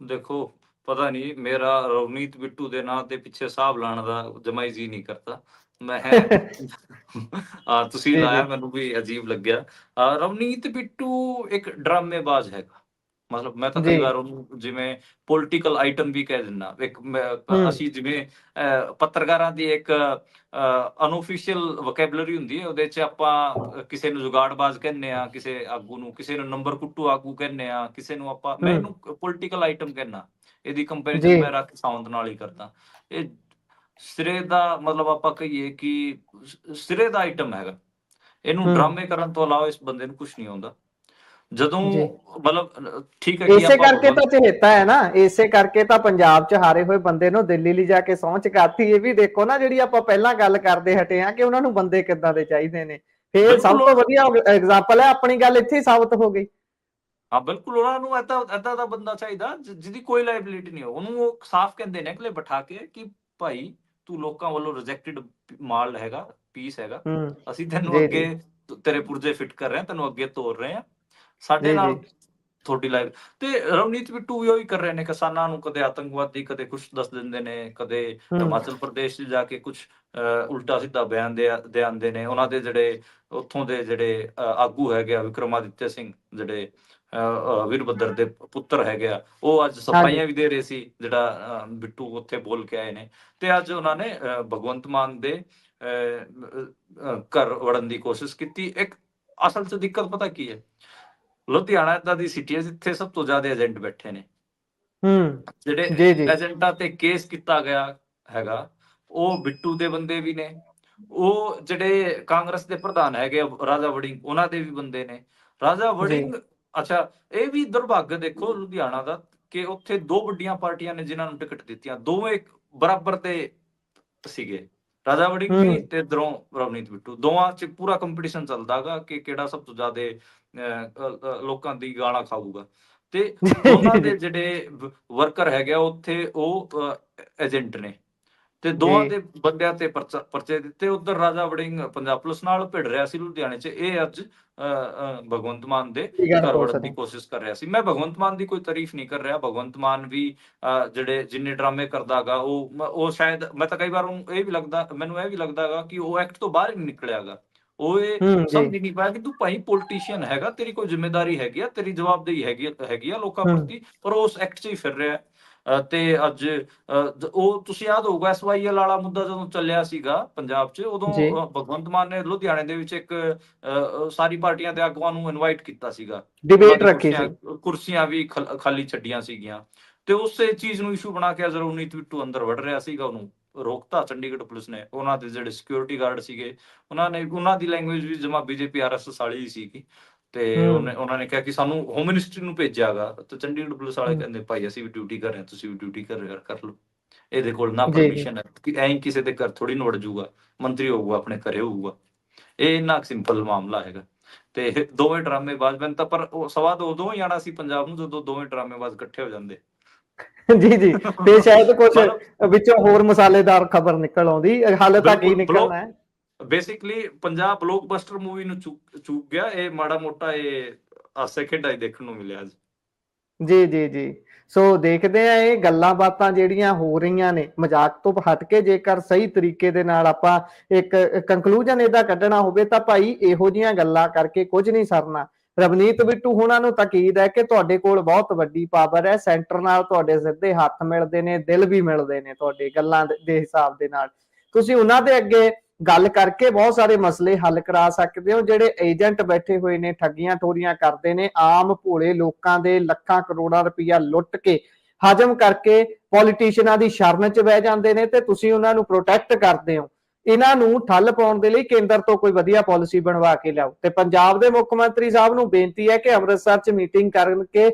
ਦੇਖੋ, ਪਤਾ ਨਹੀਂ, ਮੇਰਾ ਰਵਨੀਤ ਬਿੱਟੂ ਦੇ ਨਾਂ ਦੇ ਪਿੱਛੇ ਹਿਸਾਬ ਲਾਉਣ ਦਾ ਜਮਾ ਹੀ ਜੀਅ ਨਹੀਂ ਕਰਦਾ। ਮੈਂ ਤੁਸੀਂ ਜੀ। ਜੀ। ਲਾਇਆ, ਮੈਨੂੰ ਵੀ ਅਜੀਬ ਲੱਗਿਆ। ਰਵਨੀਤ ਬਿੱਟੂ ਇੱਕ ਡਰਾਮੇਬਾਜ਼ ਹੈਗਾ। ਮਤਲਬ ਮੈਂ ਤਾਂ ਜੀ। ਕਈ ਵਾਰ ਉਹਨੂੰ ਜਿਵੇਂ ਪੋਲੀਟੀਕਲ ਆਈਟਮ ਵੀ ਕਹਿ ਦਿੰਦਾ। ਹੂੰ। ਅਸੀਂ ਜਿਵੇਂ ਪੱਤਰਕਾਰਾਂ ਦੀ ਇੱਕ ਅਨਓਫੀਸ਼ੀਅਲ ਵੋਕੈਬਲਰੀ ਹੁੰਦੀ ਹੈ, ਉਹਦੇ 'ਚ ਆਪਾਂ ਕਿਸੇ ਨੂੰ ਜੁਗਾੜਬਾਜ਼ ਕਹਿੰਦੇ ਆ, ਕਿਸੇ ਆਗੂ ਨੂੰ, ਕਿਸੇ ਨੂੰ ਨੰਬਰ ਕੁੱਟੂ ਆਗੂ ਕਹਿੰਦੇ ਆ, ਕਿਸੇ ਨੂੰ ਮੈਂ ਹੂੰ। ਇਹਨੂੰ ਪੋਲੀਟੀਕਲ ਆਈਟਮ ਕਹਿੰਦਾ। ਇਹਦੀ ਕੰਪੈਰੀਜ਼ਨ ਜੀ। ਮੈਂ ਰਾਖੀ ਸਾਵੰਤ ਨਾਲ ਹੀ ਕਰਦਾ। ਇਹ ਸਿਰੇ ਦਾ, ਮਤਲਬ ਆਪਾਂ ਕਹੀਏ ਕਿ ਸਿਰੇ ਦਾ ਆਈਟਮ ਹੈਗਾ। ਇਹਨੂੰ ਹੂੰ। ਡਰਾਮੇ ਕਰਨ ਤੋਂ ਇਲਾਵਾ ਇਸ ਬੰਦੇ ਨੂੰ ਕੁਝ ਨਹੀਂ ਆਉਂਦਾ। ਜਦੋਂ ਜੀ ਮਤਲਬ ਠੀਕ ਹੈ ਕਿ ਇਸੇ ਆਪਾਂ ਕਰਕੇ ਤਾਂ ਚਹੇਤਾ ਹੈ ਨਾ, ਇਸੇ ਕਰਕੇ ਤਾਂ ਪੰਜਾਬ 'ਚ ਹਾਰੇ ਹੋਏ ਬੰਦੇ ਨੂੰ ਦਿੱਲੀ ਲਿਜਾ ਕੇ ਸਹੁੰ ਚੁਕਾਤੀ। ਇਹ ਵੀ ਦੇਖੋ ਨਾ, ਜਿਹੜੀ ਆਪਾਂ ਪਹਿਲਾਂ ਗੱਲ ਕਰਦੇ ਹਟੇ ਆ ਕਿ ਉਹਨਾਂ ਨੂੰ ਬੰਦੇ ਕਿੱਦਾਂ ਦੇ ਚਾਹੀਦੇ ਨੇ, ਫੇਰ ਬਿਲਕੁਲ ਸਭ ਤੋਂ ਵਧੀਆ ਐਗਜ਼ਾਮਪਲ ਹੈ, ਆਪਣੀ ਗੱਲ ਇੱਥੇ ਹੀ ਸਾਬਤ ਹੋ ਗਈ। ਹਾਂ ਬਿਲਕੁਲ, ਉਹਨਾਂ ਨੂੰ ਏਦਾਂ ਦਾ ਬੰਦਾ ਚਾਹੀਦਾ ਜਿਹਦੀ ਕੋਈ ਲਾਇਬਿਲਿਟੀ ਨਹੀਂ ਹੋ। ਉਹਨੂੰ ਉਹ ਸਾਫ਼ ਕਹਿੰਦੇ ਨੇ ਅਗਲੇ ਬਿਠਾ ਕੇ ਕਿ ਭਾਈ ਤੂੰ ਲੋਕਾਂ ਵੱਲੋਂ ਰਿਜੈਕਟਡ ਮਾਲ ਹੈਗਾ, ਪੀਸ ਹੈਗਾ, ਹੂੰ। ਅਸੀਂ ਤੈਨੂੰ ਜੀ ਅੱਗੇ ਜੀ ਤੇਰੇ ਪੁਰਜੇ ਫਿੱਟ ਕਰ ਰਹੇ ਹਾਂ, ਤੈਨੂੰ ਅੱਗੇ ਤੋਰ ਰਹੇ ਹਾਂ, ਸਾਡੇ ਜੀ ਜੀ ਨਾਲ ਤੁਹਾਡੀ ਲਾਈਵ। ਤੇ ਰਵਨੀਤ ਬਿੱਟੂ ਵੀ ਉਹੀ ਕਰ ਰਹੇ ਨੇ, ਕਿਸਾਨਾਂ ਨੂੰ ਕਦੇ ਆਤੰਕਵਾਦੀ, ਕਦੇ ਕੁਛ ਦੱਸ ਦਿੰਦੇ ਨੇ, ਕਦੇ ਹੂੰ ਹਿਮਾਚਲ ਪ੍ਰਦੇਸ਼ 'ਚ ਜਾ ਕੇ ਕੁਛ ਉਲਟਾ ਸਿੱਧਾ ਬਿਆਨ ਦੇ ਆਉਂਦੇ ਨੇ। ਉਹਨਾਂ ਦੇ ਜਿਹੜੇ ਉੱਥੋਂ ਦੇ ਜਿਹੜੇ ਆਗੂ ਹੈਗੇ ਆ, ਵਿਕਰਮਾਦਿੱਤਿਆ ਸਿੰਘ, ਜਿਹੜੇ ਵੀਰਭੱਦਰ ਦੇ ਪੁੱਤਰ ਹੈਗੇ ਆ, ਉਹ ਅੱਜ ਹਾਂਜੀ ਸਫਾਈਆਂ ਵੀ ਦੇ ਰਹੇ ਸੀ, ਜਿਹੜਾ ਬਿੱਟੂ ਉੱਥੇ ਬੋਲ ਕੇ ਆਏ ਨੇ। ਤੇ ਅੱਜ ਉਹਨਾਂ ਨੇ ਭਗਵੰਤ ਮਾਨ ਦੇ ਘਰ ਵੜਨ ਦੀ ਕੋਸ਼ਿਸ਼ ਕੀਤੀ। ਇੱਕ ਅਸਲ 'ਚ ਦਿੱਕਤ ਪਤਾ ਕੀ ਹੈ, ਲੁਧਿਆਣਾ ਏਦਾਂ ਦੀ ਸਿਟੀ ਹੈ ਜਿੱਥੇ ਸਭ ਤੋਂ ਜ਼ਿਆਦਾ ਏਜੰਟ ਬੈਠੇ ਨੇ। ਹੂੰ ਜਿਹੜੇ ਜੀ ਜੀ ਏਜੰਟਾਂ ਤੇ ਕੇਸ ਕੀਤਾ ਗਿਆ ਹੈਗਾ, ਉਹ ਬਿੱਟੂ ਦੇ ਬੰਦੇ ਵੀ ਨੇ। ਉਹ ਜਿਹੜੇ ਕਾਂਗਰਸ ਦੇ ਪ੍ਰਧਾਨ ਹੈਗੇ ਆ, ਰਾਜਾ ਵੜਿੰਗ, ਉਹਨਾਂ ਦੇ ਵੀ ਬੰਦੇ ਨੇ। ਰਾਜਾ ਜੀ ਵੜਿੰਗ, ਅੱਛਾ ਇਹ ਵੀ ਦੁਰਭਾਗਯ ਦੇਖੋ ਲੁਧਿਆਣਾ ਦਾ ਕਿ ਉੱਥੇ ਦੋ ਵੱਡੀਆਂ ਪਾਰਟੀਆਂ ਨੇ ਜਿਨ੍ਹਾਂ ਨੂੰ ਟਿਕਟ ਦਿੱਤੀਆਂ, ਦੋਵੇਂ ਬਰਾਬਰ ਤੇ ਸੀਗੇ। ਰਾਜਾ ਵੜਿੰਗ ਵੀ ਹੂੰ ਤੇ ਇੱਧਰੋਂ ਰਵਨੀਤ ਬਿੱਟੂ, ਦੋਵਾਂ 'ਚ ਪੂਰਾ ਕੰਪੀਟੀਸ਼ਨ ਚੱਲਦਾਗਾ ਕਿ ਕਿਹੜਾ ਸਭ ਤੋਂ ਜ਼ਿਆਦਾ ਲੋਕਾਂ ਦੀ ਗਾਲਾਂ ਖਾਊਗਾ। ਤੇ ਦੋਨਾਂ ਜੀ ਦੇ ਜੀ ਜਿਹੜੇ ਵਰਕਰ ਹੈਗੇ ਆ ਉੱਥੇ, ਉਹ ਏਜੰਟ ਨੇ। ਤੇ ਜੀ ਦੋਵਾਂ ਦੇ ਬੰਦਿਆਂ ਤੇ ਪਰਚੇ ਦਿੱਤੇ। ਉਧਰ ਰਾਜਾ ਵੜਿੰਗ ਪੰਜਾਬ ਪੁਲਿਸ ਨਾਲ ਭਿੜ ਰਿਹਾ ਸੀ ਲੁਧਿਆਣੇ 'ਚ, ਇਹ ਅੱਜ ਭਗਵੰਤ ਮਾਨ ਦੇ ਕੀ ਗੱਲ ਘਰ ਪੁਲਿਸ ਵੜਨ ਦੀ ਨੇ। ਕੋਸ਼ਿਸ਼ ਕਰ ਰਿਹਾ ਸੀ। ਮੈਂ ਭਗਵੰਤ ਮਾਨ ਦੀ ਕੋਈ ਤਾਰੀਫ ਨਹੀਂ ਕਰ ਰਿਹਾ। ਭਗਵੰਤ ਮਾਨ ਵੀ ਜਿਹੜੇ ਜਿੰਨੇ ਡਰਾਮੇ ਕਰਦਾਗਾ, ਉਹ ਸ਼ਾਇਦ, ਮੈਂ ਤਾਂ ਕਈ ਵਾਰ ਉਹਨੂੰ ਇਹ ਵੀ ਲੱਗਦਾ, ਮੈਨੂੰ ਇਹ ਵੀ ਲੱਗਦਾਗਾ ਕਿ ਉਹ ਐਕਟ ਤੋਂ ਬਾਹਰ ਹੀ ਨਹੀਂ ਨਿਕਲਿਆਗਾ। ਉਹ ਇਹ ਜੀ ਸਮਝ ਹੀ ਨਹੀਂ ਪਾਇਆ ਕਿ ਤੂੰ ਭਾਈ ਪੋਲੀਟੀਸ਼ੀਅਨ ਹੈਗਾ, ਤੇਰੀ ਕੋਈ ਜ਼ਿੰਮੇਵਾਰੀ ਹੈਗੀ ਆ, ਤੇਰੀ ਜਵਾਬਦੇਹੀ ਹੈਗੀ ਆ ਲੋਕਾਂ ਹੂੰ ਪ੍ਰਤੀ, ਪਰ ਉਸ ਐਕਟ 'ਚ ਹੀ ਫਿਰ ਰਿਹਾ। ਤੇ ਅੱਜ ਉਹ ਤੁਸੀਂ ਯਾਦ ਹੋਊਗਾ SYL ਵਾਲਾ ਮੁੱਦਾ ਜਦੋਂ ਚੱਲਿਆ ਸੀਗਾ ਪੰਜਾਬ 'ਚ, ਉਦੋਂ ਜੀ ਭਗਵੰਤ ਮਾਨ ਨੇ ਲੁਧਿਆਣੇ ਦੇ ਵਿੱਚ ਇੱਕ ਸਾਰੀ ਪਾਰਟੀਆਂ ਦੇ ਆਗੂਆਂ ਨੂੰ ਇਨਵਾਈਟ ਕੀਤਾ ਸੀਗਾ। ਉਹਨਾਂ ਡਿਬੇਟ ਦੀ ਰੱਖੀ ਸੀ। ਕੁਰਸੀਆਂ ਵੀ ਖਾਲੀ ਛੱਡੀਆਂ ਸੀਗੀਆਂ। ਤੇ ਉਸੇ ਚੀਜ਼ ਨੂੰ ਇਸ਼ੂ ਬਣਾ ਕੇ ਰਵਨੀਤ ਬਿੱਟੂ ਅੰਦਰ ਵੜ ਰਿਹਾ ਸੀਗਾ, ਉਹਨੂੰ ਰੋਕਤਾ ਚੰਡੀਗੜ੍ਹ ਪੁਲਿਸ ਨੇ। ਉਹਨਾਂ ਦੇ ਜਿਹੜੇ ਸਿਕਿਉਰਿਟੀ ਗਾਰਡ ਸੀਗੇ, ਉਹਨਾਂ ਦੀ ਲੈਂਗੁਏਜ ਵੀ ਜਮਾ BJP RSS ਵਾਲੀ ਸੀਗੀ। ਤੇ ਹੂੰ ਉਹਨਾਂ ਨੇ ਕਿਹਾ ਕਿ ਸਾਨੂੰ ਹੋਮ ਮਿਨਿਸਟਰੀ ਨੂੰ ਭੇਜਿਆਗਾ। ਤੇ ਚੰਡੀਗੜ੍ਹ ਪੁਲਿਸ ਵਾਲੇ ਹੂੰ ਕਹਿੰਦੇ ਭਾਈ ਅਸੀਂ ਵੀ ਡਿਊਟੀ ਕਰ ਰਹੇ ਹਾਂ, ਤੁਸੀਂ ਵੀ ਡਿਊਟੀ ਕਰ ਲਓ। ਇਹਦੇ ਕੋਲ ਨਾ ਜੀ ਜੀ ਪਰਮਿਸ਼ਨ ਹੈ ਕਿ ਐਂ ਕਿਸੇ ਦੇ ਘਰ ਥੋੜੀ ਨਾ ਵੜ ਜਾਊਗਾ, ਮੰਤਰੀ ਹੋਊਗਾ ਆਪਣੇ ਘਰੇ ਹੋਊਗਾ। ਇਹ ਇੰਨਾ ਸਿੰਪਲ ਮਾਮਲਾ ਹੈਗਾ। ਤੇ ਦੋਵੇਂ ਡਰਾਮੇਬਾਜ਼ ਬਣ ਤਾਂ, ਪਰ ਉਹ ਸਵਾਦ ਉਦੋਂ ਹੀ ਆਣਾ ਸੀ ਪੰਜਾਬ ਨੂੰ ਜਦੋਂ ਦੋਵੇਂ ਡਰਾਮੇਬਾਜ਼ ਇਕੱਠੇ ਹੋ ਜਾਂਦੇ। ਜੀ ਜੀ ਤੇ ਸ਼ਾਇਦ ਕੁਝ ਮਤਲਬ ਵਿੱਚੋਂ ਹੋਰ ਮਸਾਲੇਦਾਰ ਖਬਰ ਨਿਕਲ ਆਉਂਦੀ, ਹਾਲੇ ਤੱਕ ਕੀ ਬਿਲਕੁਲ ਨਿਕਲਣਾ ਹੈ। ਬੇਸਿਕਲੀ ਪੰਜਾਬ ਬਲੋਕਬਸਟਰ ਮੂਵੀ ਨੂੰ ਚੂਕ ਗਿਆ। ਇਹ ਮਾੜਾ ਮੋਟਾ ਇਹ ਹਾਸੇ ਖੇਡਾ ਹੀ ਦੇਖਣ ਨੂੰ ਮਿਲਿਆ ਅੱਜ। ਜੀ ਜੀ ਜੀ ਸੋ ਦੇਖਦੇ ਆ ਇਹ ਗੱਲਾਂ ਬਾਤਾਂ ਜਿਹੜੀਆਂ ਹੋ ਰਹੀਆਂ ਨੇ, ਮਜ਼ਾਕ ਤੋਂ ਹਟ ਕੇ ਜੇਕਰ ਸਹੀ ਤਰੀਕੇ ਦੇ ਨਾਲ ਆਪਾਂ ਇੱਕ ਕੰਕਲੂਜਨ ਇਹਦਾ ਕੱਢਣਾ ਹੋਵੇ ਤਾਂ ਭਾਈ ਇਹੋ ਜਿਹੀਆਂ ਗੱਲਾਂ ਕਰਕੇ ਕੁਝ ਨਹੀਂ ਸਰਨਾ। ਰਵਨੀਤ ਬਿੱਟੂ ਹੋਣਾ ਨੂੰ ਤਾਕੀਦ ਹੈ ਕਿ ਤੁਹਾਡੇ ਕੋਲ ਬਹੁਤ ਵੱਡੀ ਪਾਵਰ ਹੈ, ਸੈਂਟਰ ਨਾਲ ਤੁਹਾਡੇ ਸਿੱਧੇ ਹੱਥ ਮਿਲਦੇ ਨੇ, ਦਿਲ ਵੀ ਮਿਲਦੇ ਨੇ ਤੁਹਾਡੇ ਗੱਲਾਂ ਦੇ ਹਿਸਾਬ ਦੇ ਨਾਲ। ਤੁਸੀਂ ਉਹਨਾਂ ਦੇ ਅੱਗੇ ਗੱਲ ਕਰਕੇ ਬਹੁਤ ਸਾਰੇ ਮਸਲੇ ਹੱਲ ਕਰਾ ਸਕਦੇ ਹੋ। ਜਿਹੜੇ ਏਜੰਟ ਬੈਠੇ ਹੋਏ ਨੇ, ਠੱਗੀਆਂ ਠੋਰੀਆਂ ਕਰਦੇ ਨੇ, ਆਮ ਭੋਲੇ ਲੋਕਾਂ ਦੇ ਲੱਖਾਂ ਕਰੋੜਾਂ ਰੁਪਈਆ ਲੁੱਟ ਕੇ ਹਜਮ ਕਰਕੇ ਪੋਲੀਟੀਸ਼ੀਅਨਾਂ ਦੀ ਸ਼ਰਨ 'ਚ ਬਹਿ ਜਾਂਦੇ ਨੇ ਤੇ ਤੁਸੀਂ ਉਹਨਾਂ ਨੂੰ ਪ੍ਰੋਟੈਕਟ ਕਰਦੇ ਹੋ। ਇਹਨਾਂ ਨੂੰ ਠੱਲ ਪਾਉਣ ਦੇ ਲਈ ਕੇਂਦਰ ਤੋਂ ਕੋਈ ਵਧੀਆ ਪਾਲਿਸੀ ਬਣਵਾ ਕੇ ਲਿਆਓ। ਤੇ ਪੰਜਾਬ ਦੇ ਮੁੱਖ ਮੰਤਰੀ ਸਾਹਿਬ ਨੂੰ ਬੇਨਤੀ ਹੈ ਕਿ ਅੰਮ੍ਰਿਤਸਰ 'ਚ ਮੀਟਿੰਗ ਕਰਕੇ,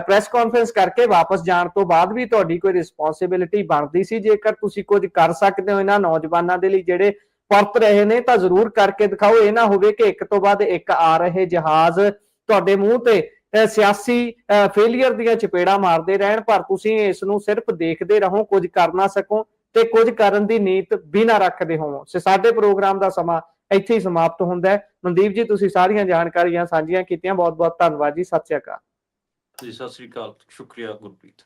ਪ੍ਰੈਸ ਕਾਨਫਰੰਸ ਕਰਕੇ ਵਾਪਸ ਜਾਣ ਤੋਂ ਬਾਅਦ ਵੀ ਤੁਹਾਡੀ ਕੋਈ ਰਿਸਪੌਂਸਿਬਿਲਿਟੀ ਬਣਦੀ ਸੀ। ਜੇਕਰ ਤੁਸੀਂ ਕੁਝ ਕਰ ਸਕਦੇ ਹੋ ਇਹਨਾਂ ਨੌਜਵਾਨਾਂ ਦੇ ਲਈ ਜਿਹੜੇ ਪਰਤ ਰਹੇ ਨੇ ਤਾਂ ਜ਼ਰੂਰ ਕਰਕੇ ਦਿਖਾਓ। ਇਹ ਨਾ ਹੋਵੇ ਕਿ ਇੱਕ ਤੋਂ ਬਾਅਦ ਇੱਕ ਆ ਰਹੇ ਜਹਾਜ਼ ਤੁਹਾਡੇ ਮੂੰਹ ਤੇ ਸਿਆਸੀ ਫੇਲੀਅਰ ਦੀਆਂ ਚਪੇੜਾਂ ਮਾਰਦੇ ਰਹਿਣ, ਪਰ ਤੁਸੀਂ ਇਸ ਨੂੰ ਸਿਰਫ ਦੇਖਦੇ ਰਹੋ, ਕੁਝ ਕਰ ਨਾ ਸਕੋ ਤੇ ਕੁਝ ਕਰਨ ਦੀ ਨੀਤ ਵੀ ਨਾ ਰੱਖਦੇ ਹੋਵੋ। ਸਾਡੇ ਪ੍ਰੋਗਰਾਮ ਦਾ ਸਮਾਂ ਇੱਥੇ ਹੀ ਸਮਾਪਤ ਹੁੰਦਾ ਹੈ। ਮਨਦੀਪ ਜੀ, ਤੁਸੀਂ ਸਾਰੀਆਂ ਜਾਣਕਾਰੀਆਂ ਸਾਂਝੀਆਂ ਕੀਤੀਆਂ, ਬਹੁਤ ਬਹੁਤ ਧੰਨਵਾਦ ਜੀ। ਸਤਿ ਸ਼੍ਰੀ ਅਕਾਲ ਜੀ। ਸਤਿ ਸ੍ਰੀ ਅਕਾਲ, ਸ਼ੁਕਰੀਆ ਗੁਰਪ੍ਰੀਤ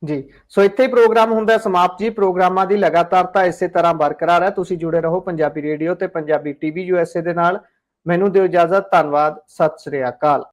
ਜੀ। ਸੋ ਇੱਥੇ ਹੀ ਪ੍ਰੋਗਰਾਮ ਹੁੰਦਾ ਸਮਾਪਤ ਜੀ। ਪ੍ਰੋਗਰਾਮਾਂ ਦੀ ਲਗਾਤਾਰਤਾ ਇਸੇ ਤਰ੍ਹਾਂ ਬਰਕਰਾਰ ਹੈ। ਤੁਸੀਂ ਜੁੜੇ ਰਹੋ ਪੰਜਾਬੀ ਰੇਡੀਓ ਤੇ ਪੰਜਾਬੀ TV USA ਦੇ ਨਾਲ। ਮੈਨੂੰ ਦਿਓ ਇਜਾਜ਼ਤ। ਧੰਨਵਾਦ। ਸਤਿ ਸ਼੍ਰੀ ਅਕਾਲ।